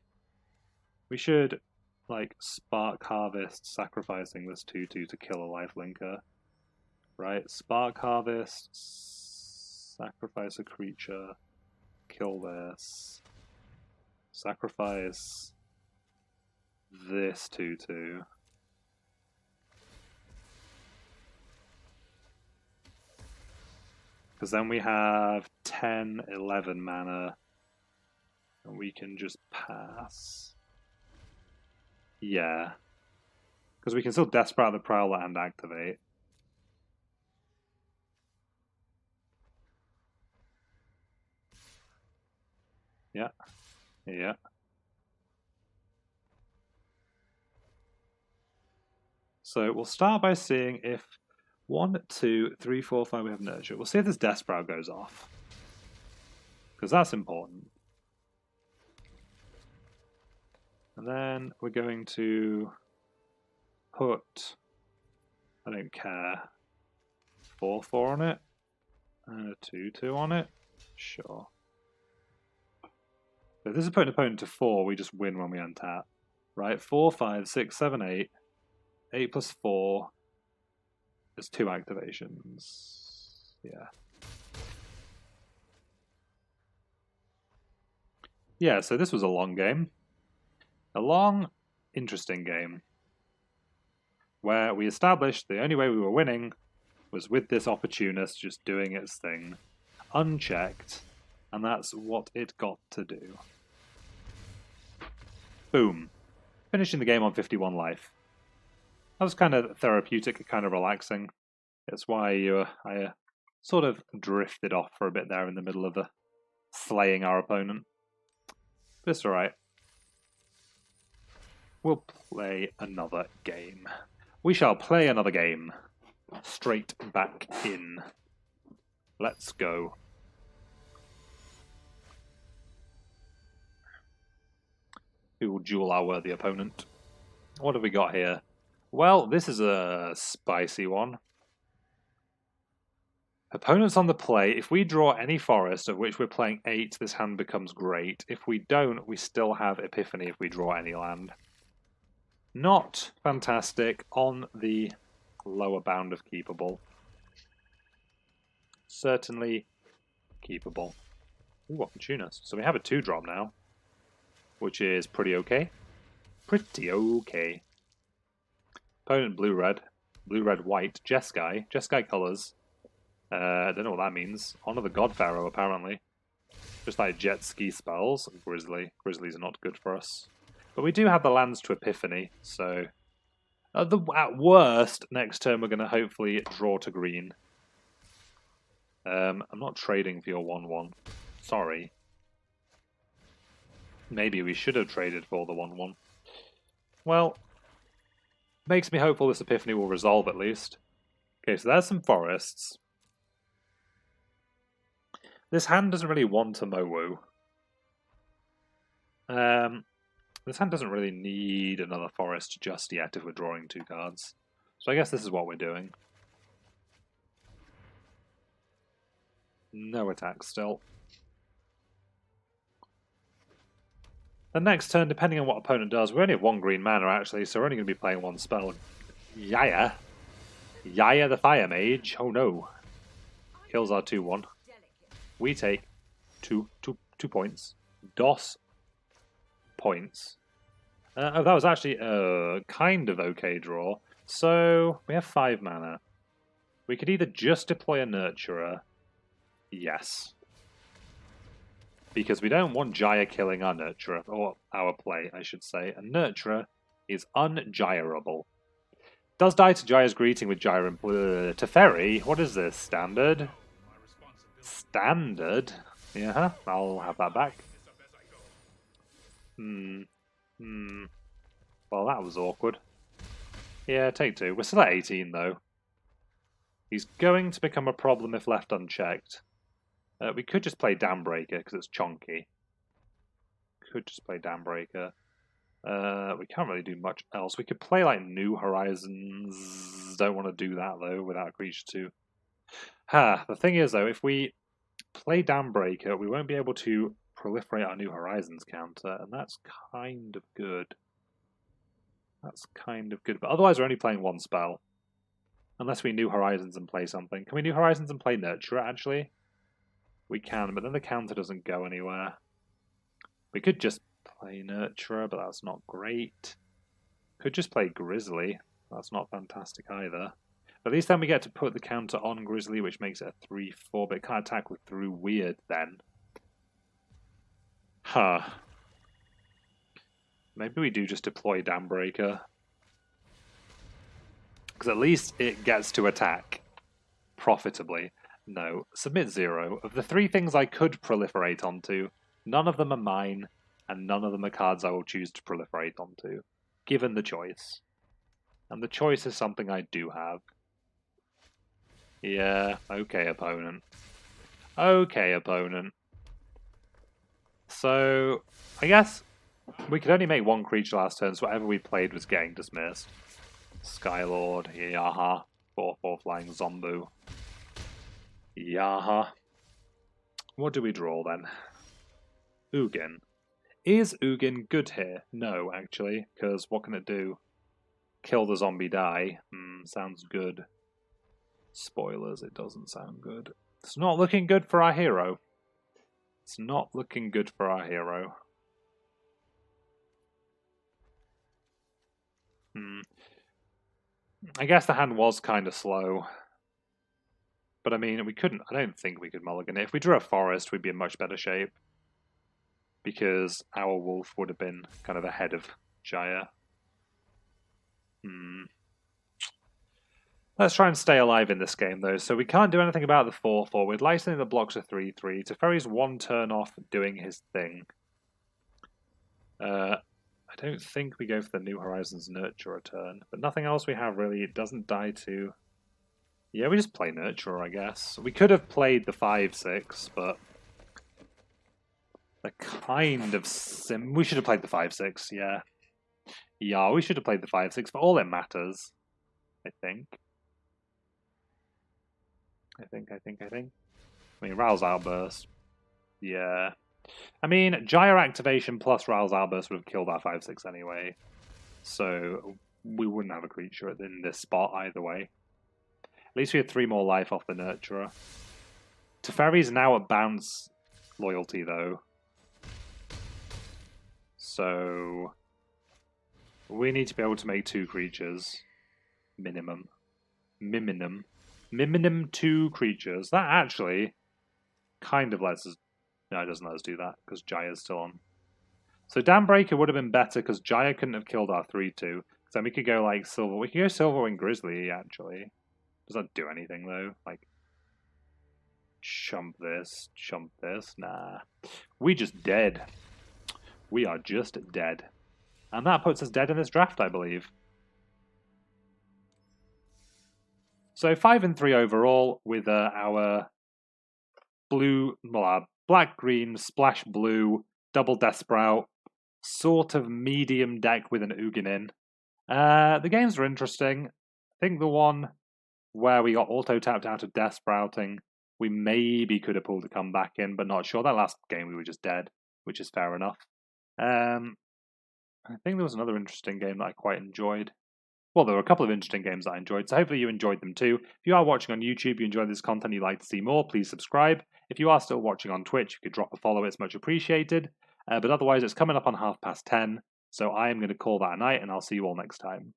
We should, like, Spark Harvest, sacrificing this 2/2 to kill a lifelinker. Right? Spark Harvest, sacrifice a creature, kill this. Sacrifice this 2/2. Because then we have 10, 11 mana. And we can just pass. Yeah. Because we can still Desperate the Prowler and activate. Yeah. Yeah. So we'll start by seeing if 1, 2, 3, 4, 5 we have Nurture. We'll see if this Desperate goes off. Because that's important. And then we're going to put, I don't care, 4/4 on it, and a 2/2 on it. Sure. If this is putting opponent to 4, we just win when we untap. Right? 4, 5, 6, 7, 8. 8 plus 4 is 2 activations. Yeah. Yeah, so this was a long game. A long, interesting game. Where we established the only way we were winning was with this Opportunist just doing its thing. Unchecked. And that's what it got to do. Boom. Finishing the game on 51 life. That was kind of therapeutic, kind of relaxing. It's why I sort of drifted off for a bit there in the middle of the slaying our opponent. But it's alright. We'll play another game. We shall play another game. Straight back in. Let's go. Who will duel our worthy opponent? What have we got here? Well, this is a spicy one. Opponents on the play. If we draw any forest, of which we're playing 8, this hand becomes great. If we don't, we still have Epiphany if we draw any land. Not fantastic on the lower bound of keepable. Certainly keepable. Ooh, Opportunist. So we have a 2-drop now, which is pretty okay. Pretty okay. Opponent blue-red. Blue-red white. Jeskai. Jeskai colours. I don't know what that means. Honor the God Pharaoh, apparently. Just like jet ski spells. Grizzly. Grizzlies are not good for us. But we do have the lands to Epiphany, so... at worst, next turn we're going to hopefully draw to green. I'm not trading for your 1/1. Sorry. Maybe we should have traded for the 1/1. Well, makes me hopeful this Epiphany will resolve at least. Okay, so there's some forests. This hand doesn't really want a Mowu. This hand doesn't really need another forest just yet if we're drawing 2 cards. So I guess this is what we're doing. No attack still. The next turn, depending on what opponent does, we only have 1 green mana actually, so we're only going to be playing 1 spell. Yaya. Yaya the Fire Mage. Oh no. Kills our 2-1. We take 2 points. DOS points. Oh, that was actually a kind of okay draw. So, we have 5 mana. We could either just deploy a Nurturer. Yes. Because we don't want Jaya killing our Nurturer, or our play, I should say. A Nurturer is ungyreable. Does die to Jaya's Greeting with Gyre and Teferi. What is this? Standard? Standard? Yeah, I'll have that back. Well, that was awkward. Yeah, take 2. We're still at 18, though. He's going to become a problem if left unchecked. We could just play Dambreaker, because it's chonky. Could just play Dambreaker. We can't really do much else. We could play, like, New Horizons. Don't want to do that, though, without a creature too. The thing is, though, if we play Dambreaker, we won't be able to proliferate our New Horizons counter, and that's kind of good. That's kind of good. But otherwise, we're only playing 1 spell. Unless we New Horizons and play something. Can we New Horizons and play Nurturer, actually? We can, but then the counter doesn't go anywhere. We could just play Nurturer, but that's not great. Could just play Grizzly. That's not fantastic either. But at least then we get to put the counter on Grizzly, which makes it a 3-4, but it can't attack with through weird then. Maybe we do just deploy Dambreaker. Because at least it gets to attack profitably. No, submit 0. Of the 3 things I could proliferate onto, none of them are mine, and none of them are cards I will choose to proliferate onto, given the choice. And the choice is something I do have. Yeah, okay, opponent. Okay, opponent. So, I guess we could only make 1 creature last turn, so whatever we played was getting dismissed. Skylord, Yaha, 4/4 flying Zombu. Yaha. What do we draw then? Ugin. Is Ugin good here? No, actually, because what can it do? Kill the zombie, die. Sounds good. Spoilers, it doesn't sound good. It's not looking good for our hero. It's not looking good for our hero. I guess the hand was kind of slow. But I mean, I don't think we could mulligan it. If we drew a forest, we'd be in much better shape. Because our wolf would have been kind of ahead of Jaya. Let's try and stay alive in this game, though. So we can't do anything about the 4/4. With Lightning that blocks a 3/3. Teferi's 1 turn off doing his thing. I don't think we go for the New Horizons Nurturer turn. But nothing else we have, really. It doesn't die to... Yeah, we just play Nurturer, I guess. We could have played the 5/6, but... They're kind of we should have played the 5/6, yeah. Yeah, we should have played the 5/6 for all that matters. I think. I mean, Raoul's Outburst. Yeah. I mean, Gyre Activation plus Raoul's Outburst would have killed our 5/6 anyway. So, we wouldn't have a creature in this spot either way. At least we had 3 more life off the Nurturer. Teferi's now at bounce loyalty, though. So, we need to be able to make 2 creatures. Minimum. 2 creatures. That actually kind of lets us... No, it doesn't let us do that, because Jaya's still on. So Dambreaker would have been better, because Jaya couldn't have killed our 3/2. So then we could go, like, Silver. We could go Silver and Grizzly, actually. Does that do anything, though? Like, chump this. Nah. We just dead. We are just dead. And that puts us dead in this draft, I believe. So 5-3 overall with our black-green, splash blue, double Death Sprout, sort of medium deck with an Ugin in. The games are interesting. I think the one where we got auto-tapped out of Death Sprouting, we maybe could have pulled a comeback in, but not sure. That last game we were just dead, which is fair enough. I think there was another interesting game that I quite enjoyed. Well, there were a couple of interesting games that I enjoyed, so hopefully you enjoyed them too. If you are watching on YouTube, you enjoy this content, you'd like to see more, please subscribe. If you are still watching on Twitch, you could drop a follow, it's much appreciated. But otherwise, it's coming up on 10:30, so I am going to call that a night, and I'll see you all next time.